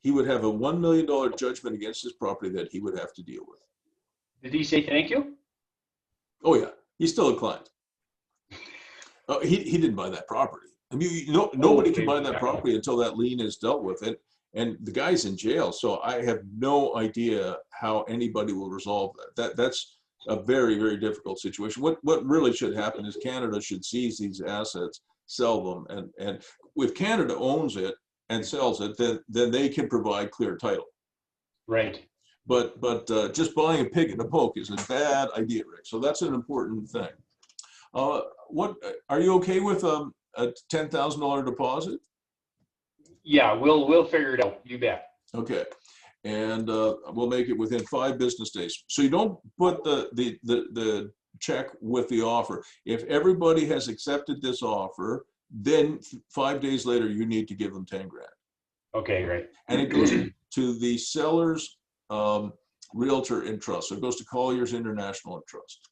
he would have a $1 million judgment against this property that he would have to deal with. Did he say thank you? Oh yeah, he's still a client. He didn't buy that property. I mean, nobody can buy that property until that lien is dealt with it, and the guy's in jail. So I have no idea how anybody will resolve that. That's a very, very difficult situation. What really should happen is Canada should seize these assets, sell them, and if Canada owns it and sells it, then they can provide clear title. Right. But just buying a pig in a poke is a bad idea, Rick. So that's an important thing. What are you okay with a $10,000 deposit? Yeah, we'll figure it out. You bet. Okay, and we'll make it within 5 business days. So you don't put the check with the offer. If everybody has accepted this offer, then 5 days later you need to give them 10 grand. Okay, great. And it goes to the seller's realtor in trust. So it goes to Colliers International in Trust.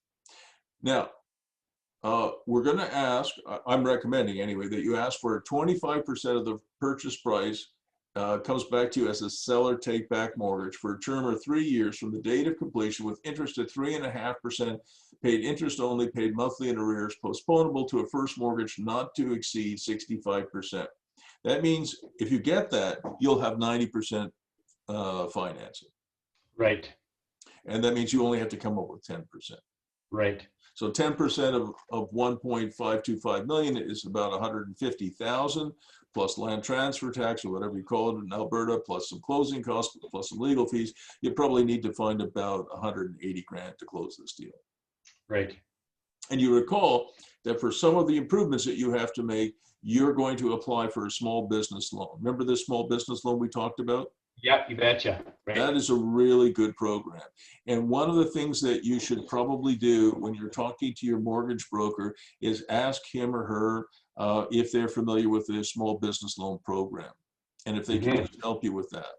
Now, we're going to ask, I'm recommending anyway, that you ask for 25% of the purchase price comes back to you as a seller take-back mortgage for a term of 3 years from the date of completion with interest at 3.5%, paid interest only, paid monthly in arrears, postponable to a first mortgage not to exceed 65%. That means if you get that, you'll have 90% financing. Right. And that means you only have to come up with 10%. Right. So 10% of 1.525 million is about 150,000 plus land transfer tax or whatever you call it in Alberta, plus some closing costs, plus some legal fees. You probably need to find about 180 grand to close this deal. Right. And you recall that for some of the improvements that you have to make, you're going to apply for a small business loan. Remember this small business loan we talked about? Yeah, you betcha. Right. That is a really good program. And one of the things that you should probably do when you're talking to your mortgage broker is ask him or her if they're familiar with the small business loan program and if they can just help you with that.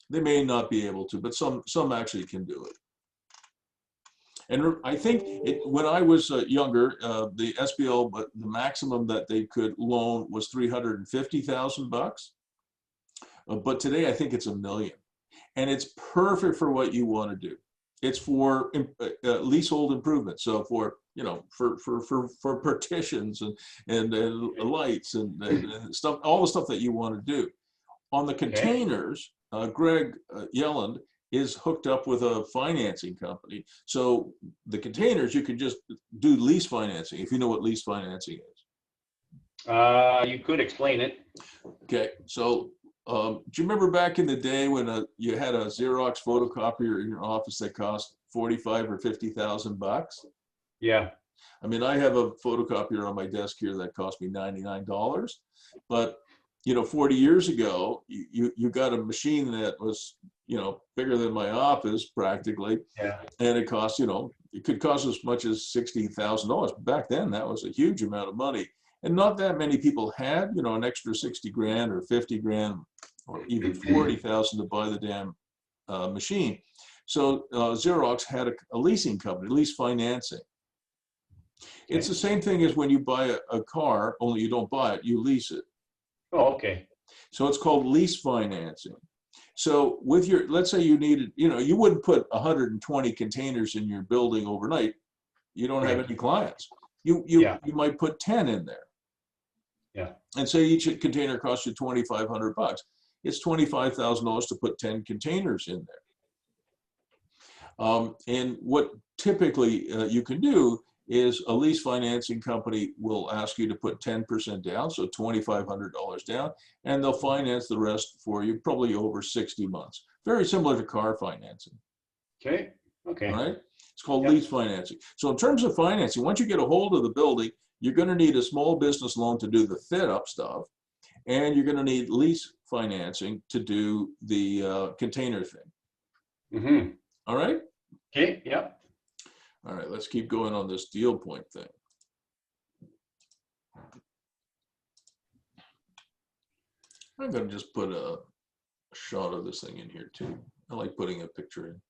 They may not be able to, but some actually can do it. And I think when I was younger, the SBL, but the maximum that they could loan was $350,000. But today I think it's $1 million, and it's perfect for what you want to do. It's for leasehold improvements. So for for partitions and lights and stuff, all the stuff that you want to do. On the containers, Greg Yelland is hooked up with a financing company. So the containers you can just do lease financing if you know what lease financing is. You could explain it. Okay, so. Do you remember back in the day when you had a Xerox photocopier in your office that cost $45,000 or $50,000? Yeah. I mean, I have a photocopier on my desk here that cost me $99. But 40 years ago, you got a machine that was bigger than my office practically. Yeah. And it cost it could cost as much as $60,000. Back then, that was a huge amount of money. And not that many people had, an extra 60 grand or 50 grand or even 40,000 to buy the damn machine. So Xerox had a leasing company, lease financing. Okay. It's the same thing as when you buy a car, only you don't buy it, you lease it. Oh, okay. So it's called lease financing. So with let's say you needed, you wouldn't put 120 containers in your building overnight. You don't have any clients. You might put 10 in there. Yeah. And say each container costs you $2,500. It's $25,000 to put 10 containers in there. And what typically you can do is a lease financing company will ask you to put 10% down, so $2,500 down, and they'll finance the rest for you probably over 60 months. Very similar to car financing. Okay. Okay. All right. It's called lease financing. So in terms of financing, once you get a hold of the building, you're going to need a small business loan to do the fit up stuff, and you're going to need lease financing to do the container thing. All right. Okay. Yeah. All right. Let's keep going on this deal point thing. I'm going to just put a shot of this thing in here too. I like putting a picture in.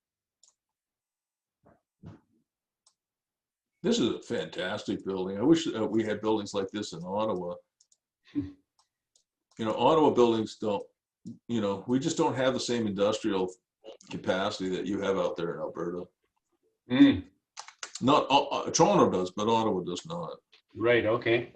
This is a fantastic building. I wish we had buildings like this in Ottawa. Ottawa buildings don't, we just don't have the same industrial capacity that you have out there in Alberta. Not Toronto does, but Ottawa does not. Right. Okay.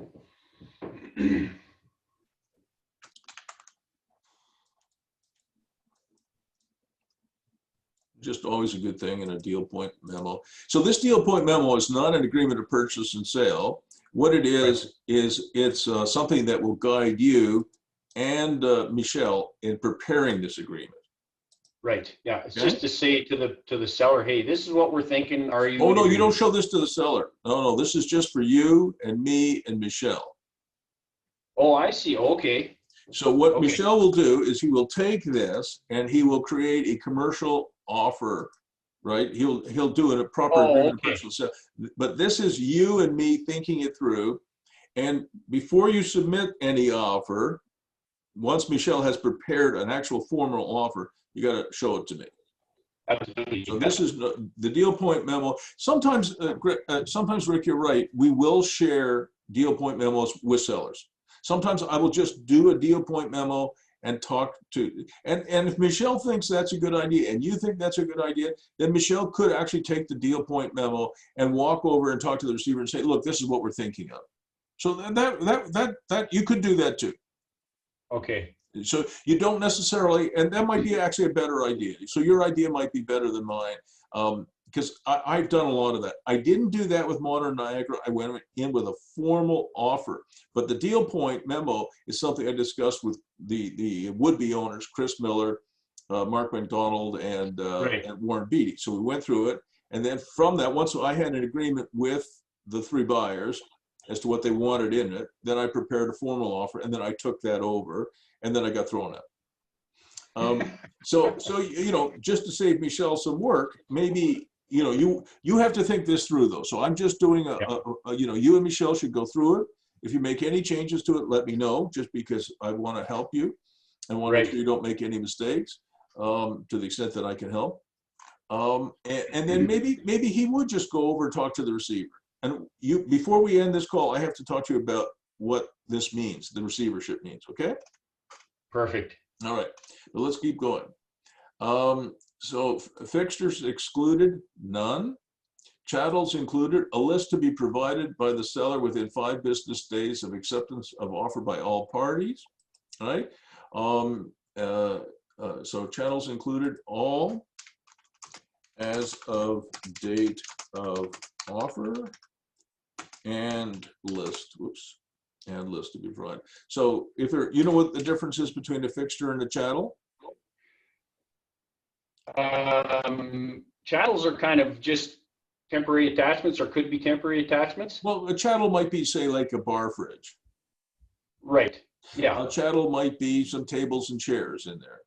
Just always a good thing in a deal point memo. So this deal point memo is not an agreement of purchase and sale. What it is it's something that will guide you and Michelle in preparing this agreement. Right. Yeah. It's just to say to the seller, hey, this is what we're thinking. Are you? Oh no, you don't show this to the seller. No, this is just for you and me and Michelle. Oh, I see. Okay. So what Michelle will do is he will take this and he will create a commercial offer, right? He'll do it a proper agreement of purchase and sale. But this is you and me thinking it through. And before you submit any offer, once Michelle has prepared an actual formal offer, you got to show it to me. Absolutely. So this is the deal point memo. Sometimes, Rick, you're right. We will share deal point memos with sellers. Sometimes I will just do a deal point memo and talk to, and if Michelle thinks that's a good idea and you think that's a good idea, then Michelle could actually take the deal point memo and walk over and talk to the receiver and say, look, this is what we're thinking of. So that you could do that too. Okay. So you don't necessarily, and that might be actually a better idea. So your idea might be better than mine, because I've done a lot of that. I didn't do that with Modern Niagara. I went in with a formal offer, but the deal point memo is something I discussed with the would-be owners, Chris Miller, Mark McDonald, and Warren Beatty. So we went through it, and then from that, once I had an agreement with the three buyers as to what they wanted in it, then I prepared a formal offer, and then I took that over, and then I got thrown out. So you know, just to save Michelle some work, maybe you know you have to think this through though. So I'm just doing you know, you and Michelle should go through it. If you make any changes to it, let me know, just because I want to help you and want to make sure you don't make any mistakes, to the extent that I can help. And then maybe he would just go over and talk to the receiver. And you, before we end this call, I have to talk to you about what this means, the receivership means, okay? Perfect. All right, well, let's keep going. So fixtures excluded, none. Chattels included, a list to be provided by the seller within 5 business days of acceptance of offer by all parties, right? So chattels included, all as of date of offer, and list, whoops, and list to be provided. So if there, you know what the difference is between a fixture and a chattel? Chattels are kind of just temporary attachments, or could be temporary attachments. Well, a chattel might be, say, like a bar fridge. Right. Yeah. A chattel might be some tables and chairs in there.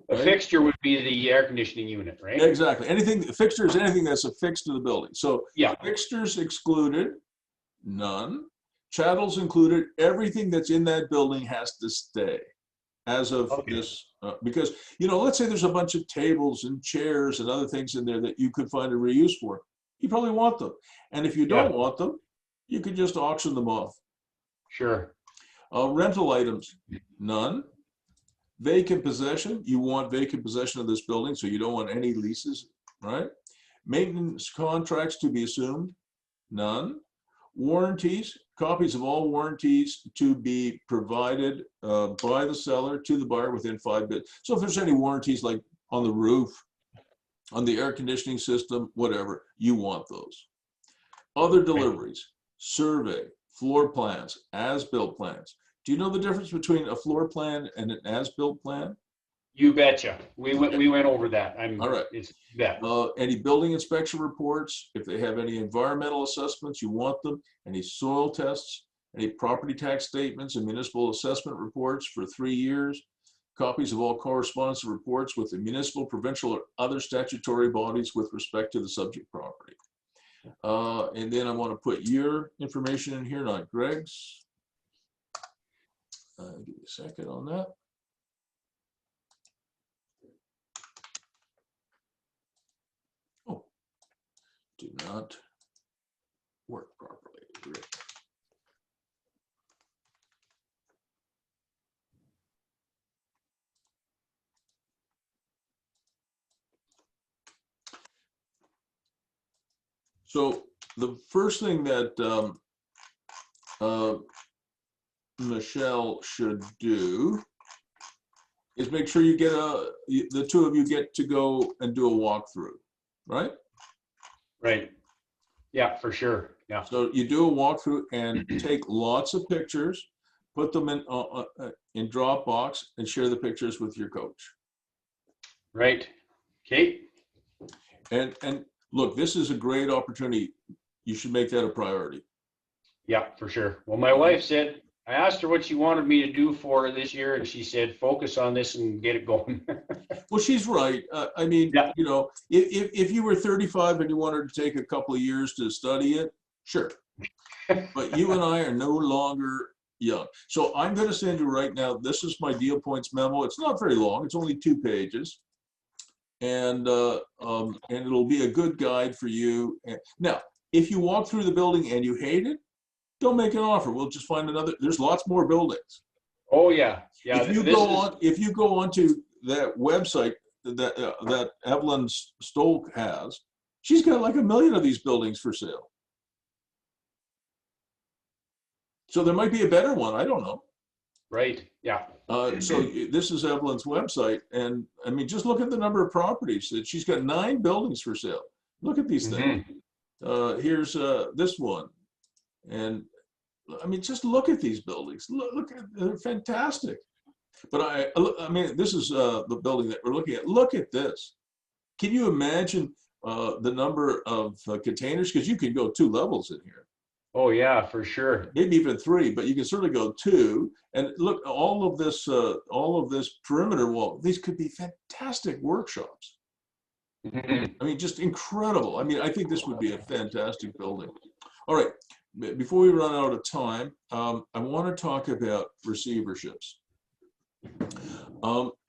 A fixture would be the air conditioning unit, right? Exactly. Anything, fixture is anything that's affixed to the building. So yeah, fixtures excluded, none. Chattels included, everything that's in that building has to stay as of this, because, you know, let's say there's a bunch of tables and chairs and other things in there that you could find a reuse for. You probably want them. And if you don't want them, you could just auction them off. Sure. Rental items, none. Vacant possession, you want vacant possession of this building, so you don't want any leases, right? Maintenance contracts to be assumed, none. Warranties, copies of all warranties to be provided by the seller to the buyer within 5 business. So if there's any warranties like on the roof, on the air conditioning system, whatever, you want those. Other deliveries, survey, floor plans, as-built plans. Do you know the difference between a floor plan and an as-built plan? You betcha. We went over that. All right. Any building inspection reports, if they have any environmental assessments, you want them. Any soil tests, any property tax statements and municipal assessment reports for 3 years. Copies of all correspondence and reports with the municipal, provincial, or other statutory bodies with respect to the subject property. And then I want to put your information in here, not Greg's. Give me a second on that. Oh, do not work properly. Great. So the first thing that Michelle should do is make sure you get the two of you get to go and do a walkthrough, right? Right. Yeah, for sure. Yeah. So you do a walkthrough and take lots of pictures, put them in Dropbox, and share the pictures with your coach. Right. Okay. And look, this is a great opportunity. You should make that a priority. Yeah, for sure. Well, my wife said, I asked her what she wanted me to do for this year, and she said, focus on this and get it going. Well, she's right. I mean, you know, if you were 35 and you wanted to take a couple of years to study it, sure. But you and I are no longer young. So I'm going to send you right now, this is my deal points memo. It's not very long. It's only 2 pages. And it'll be a good guide for you. Now, if you walk through the building and you hate it, don't make an offer. We'll just find another. There's lots more buildings. Oh yeah, yeah. If you This go is on, if you go onto that website that Evelyn Stoll has, she's got like 1 million of these buildings for sale. So there might be a better one. I don't know. right. Yeah. So this is Evelyn's website, and I mean, just look at the number of properties that she's got. 9 buildings for sale. Look at these things. Here's this one, and I mean, just look at these buildings. Look at, they're fantastic. But I mean, this is the building that we're looking at. Look at this. Can you imagine the number of containers? Because you can go 2 levels in here. Oh yeah, for sure. Maybe even 3, but you can certainly go 2. And look, all of this perimeter wall. These could be fantastic workshops. I mean, just incredible. I mean, I think this would be a fantastic building. All right. Before we run out of time, I want to talk about receiverships.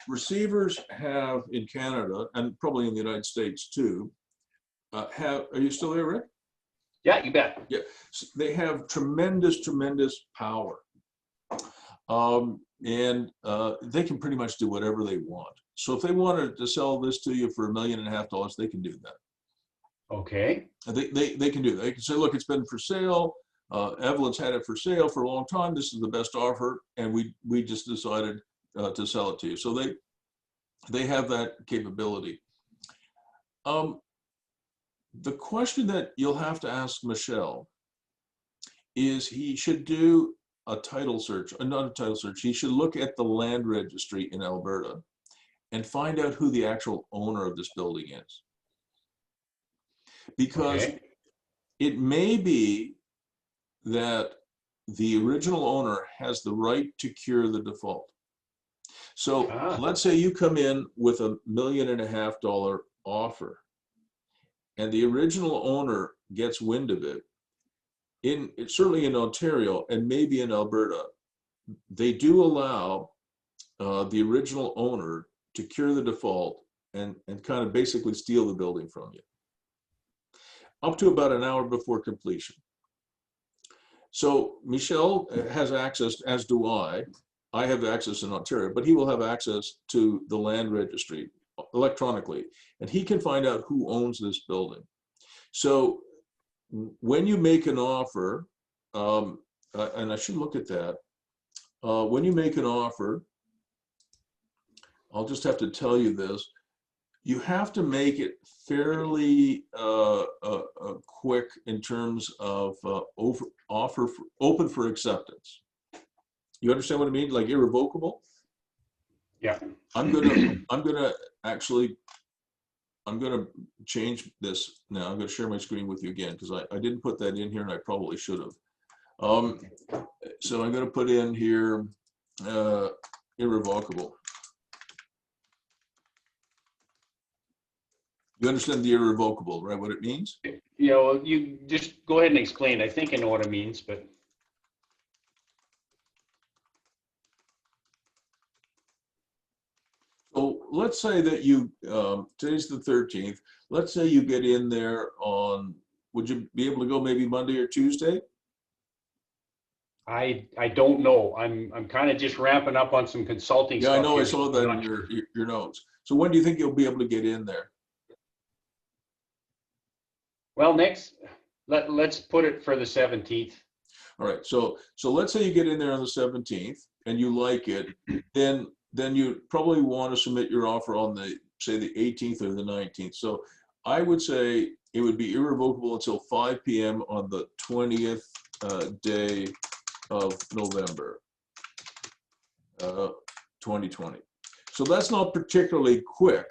Receivers have in Canada, and probably in the United States too, are you still there, Rick? Yeah, you bet. Yeah, they have tremendous power. And they can pretty much do whatever they want. So if they wanted to sell this to you for $1.5 million, they can do that. Okay. They can do that. They can say, look, it's been for sale. Evelyn's had it for sale for a long time. This is the best offer, and we just decided to sell it to you. So they have that capability. The question that you'll have to ask Michelle is he should do a title search, not a title search. He should look at the land registry in Alberta and find out who the actual owner of this building is. Because it may be that the original owner has the right to cure the default. So let's say you come in with $1.5 million offer, and the original owner gets wind of it. Certainly in Ontario and maybe in Alberta, they do allow the original owner to cure the default and kind of basically steal the building from you, up to about an hour before completion. So Michel has access, as do I. I have access in Ontario, but he will have access to the land registry electronically, and he can find out who owns this building. So when you make an offer, and I should look at that, when you make an offer, I'll just have to tell you this, you have to make it fairly quick in terms of open for acceptance. You understand what I mean? Like irrevocable? Yeah. I'm gonna change this now. I'm gonna share my screen with you again because I didn't put that in here and I probably should have. So I'm gonna put in here irrevocable. You understand the irrevocable, right? What it means? Yeah, well, you just go ahead and explain. I think I know what it means, but. So let's say that you, today's the 13th, let's say you get in there on, would you be able to go maybe Monday or Tuesday? I don't know. I'm kind of just ramping up on some consulting stuff. Yeah, I know, I here. saw that in your notes. So when do you think you'll be able to get in there? Well, let's put it for the 17th. All right, so let's say you get in there on the 17th and you like it, then you probably want to submit your offer on the, say, the 18th or the 19th. So I would say it would be irrevocable until 5 p.m. on the 20th day of November, 2020. So that's not particularly quick,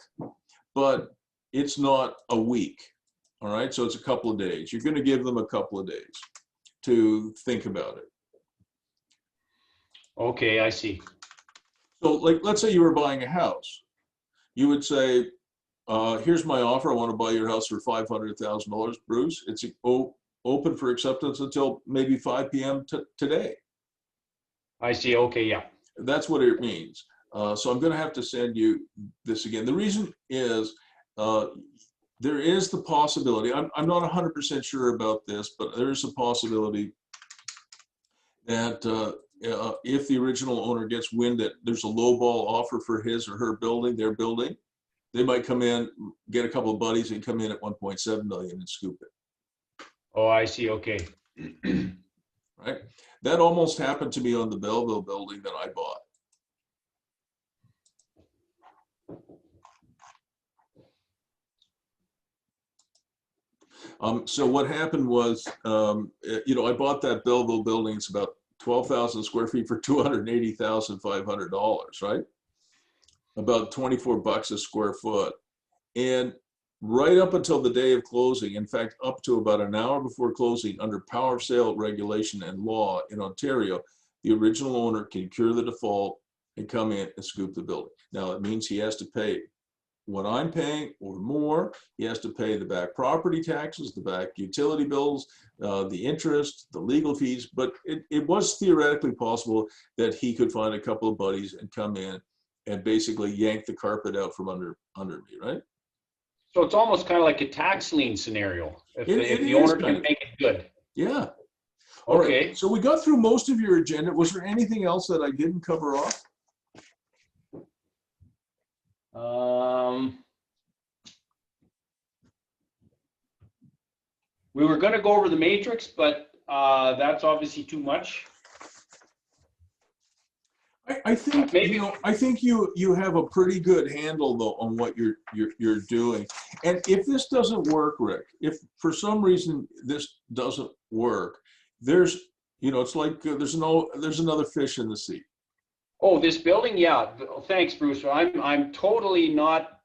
but it's not a week. All right, so it's a couple of days. You're going to give them a couple of days to think about it. Okay, I see. So like, let's say you were buying a house. You would say, here's my offer. I want to buy your house for $500,000, Bruce. It's open for acceptance until maybe 5 p.m. today. I see. Okay, yeah. That's what it means. So I'm going to have to send you this again. The reason is there is the possibility, I'm not 100% sure about this, but there is a possibility that if the original owner gets wind that there's a lowball offer for his or her building, their building, they might come in, get a couple of buddies and come in at 1.7 million and scoop it. Oh, I see. Okay. Right? That almost happened to me on the Belleville building that I bought. So what happened was, I bought that Belleville building. It's about 12,000 square feet for $280,500, right? About 24 bucks a square foot. And right up until the day of closing, in fact, up to about an hour before closing, under power of sale regulation and law in Ontario, the original owner can cure the default and come in and scoop the building. Now, it means he has to pay what I'm paying or more. He has to pay the back property taxes, the back utility bills, the interest, the legal fees, but it was theoretically possible that he could find a couple of buddies and come in and basically yank the carpet out from under me, right? So it's almost kind of like a tax lien scenario. If the owner can make it good. Yeah. All okay. Right. So we got through most of your agenda. Was there anything else that I didn't cover off? We were going to go over the matrix, but that's obviously too much. I think maybe I think you have a pretty good handle though on what you're doing. And if this doesn't work, Rick, if for some reason this doesn't work, there's it's like there's another fish in the sea. Oh, this building, yeah. Thanks, Bruce. I'm totally not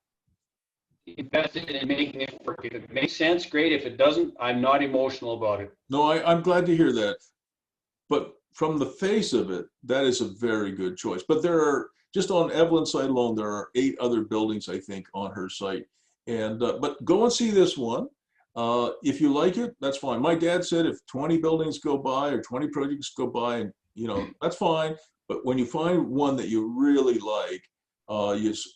invested in making it work. If it makes sense, great. If it doesn't, I'm not emotional about it. No, I'm glad to hear that. But from the face of it, that is a very good choice. But there are, just on Evelyn's site alone, there are 8 other buildings, I think, on her site. And but go and see this one. If you like it, that's fine. My dad said if 20 buildings go by or 20 projects go by, and that's fine. But when you find one that you really like,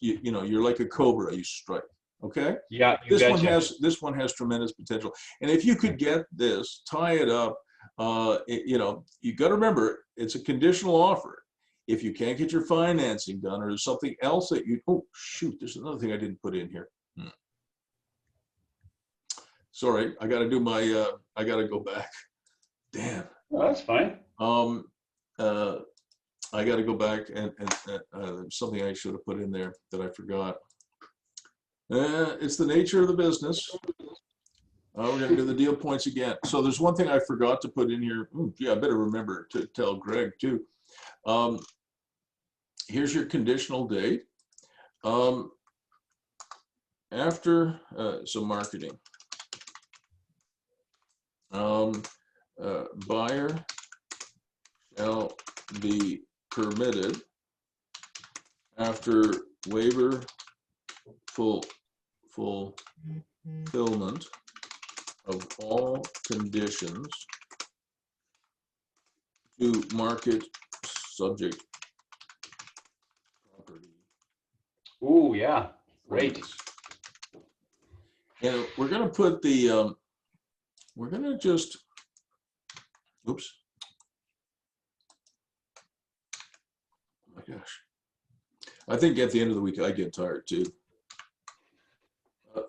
you're like a cobra, you strike. Okay. Yeah. This one has tremendous potential. And if you could get this, tie it up. You got to remember, it's a conditional offer. If you can't get your financing done, or there's something else that oh shoot, there's another thing I didn't put in here. Sorry, I got to do my. I got to go back. Damn. Well, that's fine. I got to go back and something I should have put in there that I forgot. It's the nature of the business. We're going to do the deal points again. So there's one thing I forgot to put in here. Yeah, I better remember to tell Greg too. Here's your conditional date. After some marketing, buyer shall be permitted after waiver fulfillment of all conditions to market subject property. Oh yeah, great. And we're going to put the, we're going to just, oops. Oh my gosh. I think at the end of the week, I get tired too.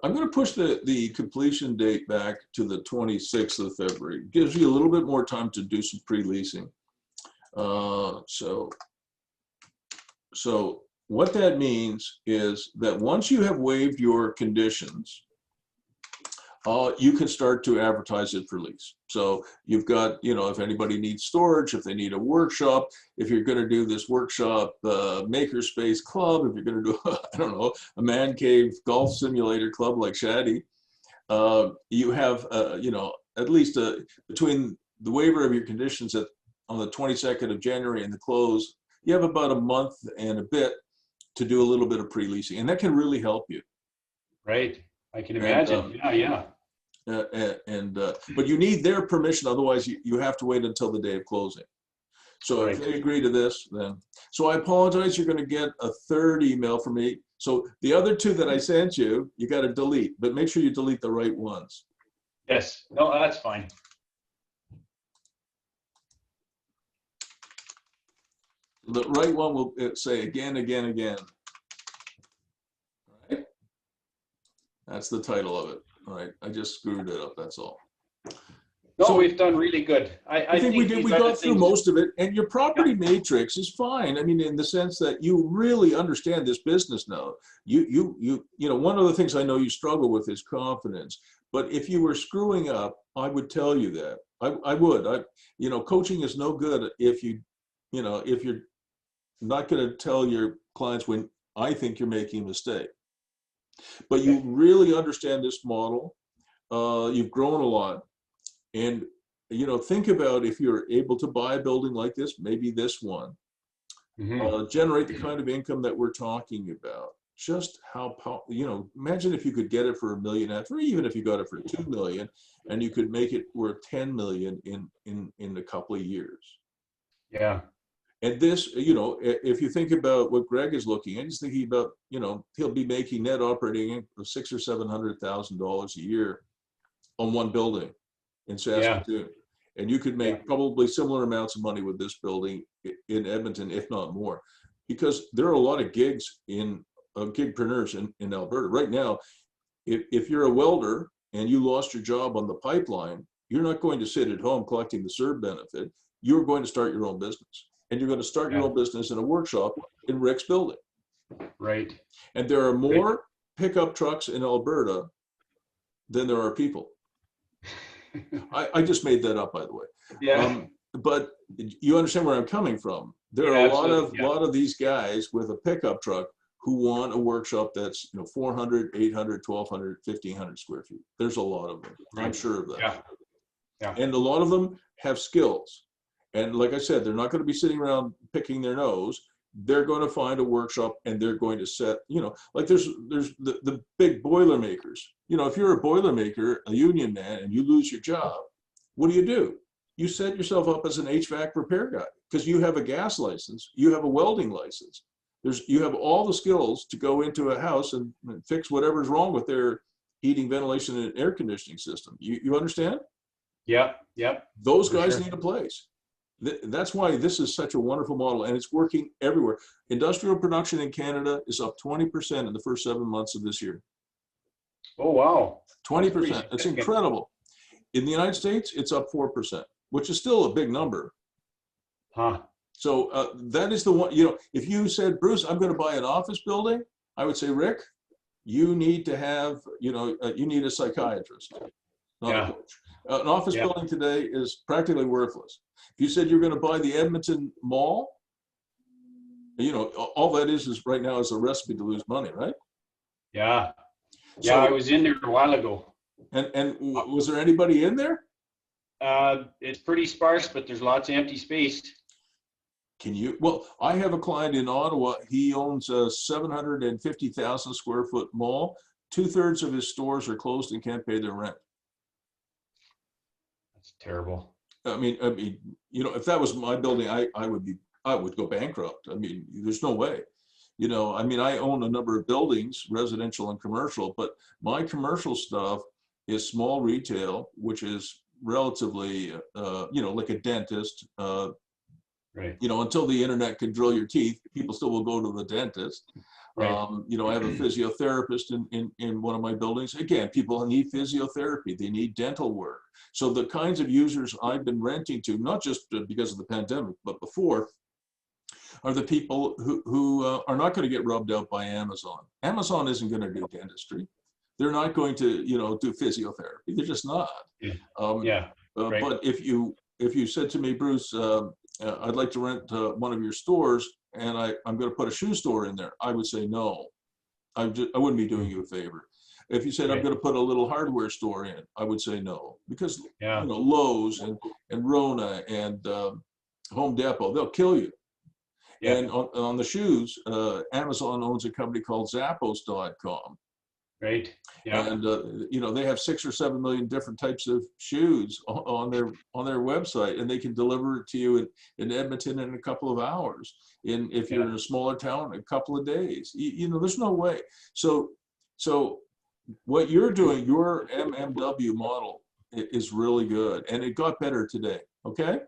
I'm going to push the completion date back to the 26th of February. It gives you a little bit more time to do some pre-leasing. So what that means is that once you have waived your conditions, you can start to advertise it for lease. So you've got, if anybody needs storage, if they need a workshop, if you're going to do this workshop makerspace club, if you're going to do, I don't know, a man cave golf simulator club like Shaddy, you have, at least between the waiver of your conditions on the 22nd of January and the close, you have about a month and a bit to do a little bit of pre-leasing, and that can really help you. Right. I can imagine. Yeah. But you need their permission, otherwise you have to wait until the day of closing. So if they agree to this, then. So I apologize, you're going to get a third email from me. So the other 2 that I sent you, you got to delete, but make sure you delete the right ones. Yes. No, that's fine. The right one will say again, again, again. Right? That's the title of it. All right. I just screwed it up. That's all. No, So we've done really good. I think we did. We got through most of it, and your property matrix is fine. I mean, in the sense that you really understand this business now. You know, one of the things I know you struggle with is confidence. But if you were screwing up, I would tell you that. I would. You know, coaching is no good if you know, if you're not going to tell your clients when I think you're making a mistake. But you really understand this model. You've grown a lot. And, you know, think about if you're able to buy a building like this, maybe this one, generate the kind of income that we're talking about. Just how, you know, imagine if you could get it for $1 million, or even if you got it for $2 million, and you could make it worth 10 million in a couple of years. Yeah. And this, you know, if you think about what Greg is looking at, he's thinking about, you know, he'll be making net operating income of $600,000 or $700,000 a year on one building in Saskatoon. And you could make probably similar amounts of money with this building in Edmonton, if not more, because there are a lot of gigs in gigpreneurs in Alberta right now. If you're a welder and you lost your job on the pipeline, you're not going to sit at home collecting the CERB benefit. You're going to start your own business, and you're going to start your own business in a workshop in Rick's building. Right. And there are more pickup trucks in Alberta than there are people. I just made that up, by the way. Yeah. But you understand where I'm coming from. There are a lot of these guys with a pickup truck who want a workshop that's, you know, 400, 800, 1200, 1500 square feet. There's a lot of them. I'm sure of that. Yeah. Yeah. And a lot of them have skills. And like I said, they're not going to be sitting around picking their nose. They're going to find a workshop, and they're going to set, you know, like there's the big boiler makers. You know, if you're a boiler maker, a union man, and you lose your job, what do? You set yourself up as an HVAC repair guy, because you have a gas license, you have a welding license. You have all the skills to go into a house and fix whatever's wrong with their heating, ventilation, and air conditioning system. You understand? Yeah. Yep. Those guys need a place. That's why this is such a wonderful model, and it's working everywhere. Industrial production in Canada is up 20% in the first 7 months of this year. Oh, wow. 20%. It's incredible. In the United States, it's up 4%, which is still a big number. Huh. So that is the one, you know, if you said, Bruce, I'm going to buy an office building, I would say, Rick, you need to have, you know, you need a psychiatrist, not a coach. An office building today is practically worthless. If you said you're going to buy the Edmonton Mall, you know, all that is right now is a recipe to lose money, right? Yeah. Yeah, so, I was in there a while ago. And was there anybody in there? It's pretty sparse, but there's lots of empty space. Well, I have a client in Ottawa. He owns a 750,000 square foot mall. 2/3 of his stores are closed and can't pay their rent. That's terrible. I mean, you know, if that was my building, I would go bankrupt. I mean, there's no way. You know, I mean, I own a number of buildings, residential and commercial, but my commercial stuff is small retail, which is relatively, you know, like a dentist. Right. You know, until the internet can drill your teeth, people still will go to the dentist. Right. You know, I have a physiotherapist in one of my buildings. Again, people need physiotherapy. They need dental work. So the kinds of users I've been renting to, not just because of the pandemic, but before, are the people who are not going to get rubbed out by Amazon. Amazon isn't going to do dentistry. They're not going to, you know, do physiotherapy. They're just not. Right. But if you said to me, Bruce, I'd like to rent one of your stores, and I'm going to put a shoe store in there, I would say no. I wouldn't be doing you a favor. If you said I'm going to put a little hardware store in, I would say no, because you know, Lowe's and Rona and Home Depot, they'll kill you. Yeah. And on the shoes, Amazon owns a company called Zappos.com. Right. Yeah. And you know, they have 6 or 7 million different types of shoes on their website, and they can deliver it to you in Edmonton in a couple of hours. If you're in a smaller town, a couple of days. You know, there's no way. So what you're doing, your MMW model is really good, and it got better today. Okay.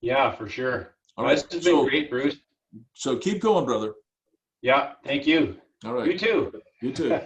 Yeah, for sure. All right. This has been great, Bruce. So keep going, brother. Yeah, thank you. All right. You too. You too.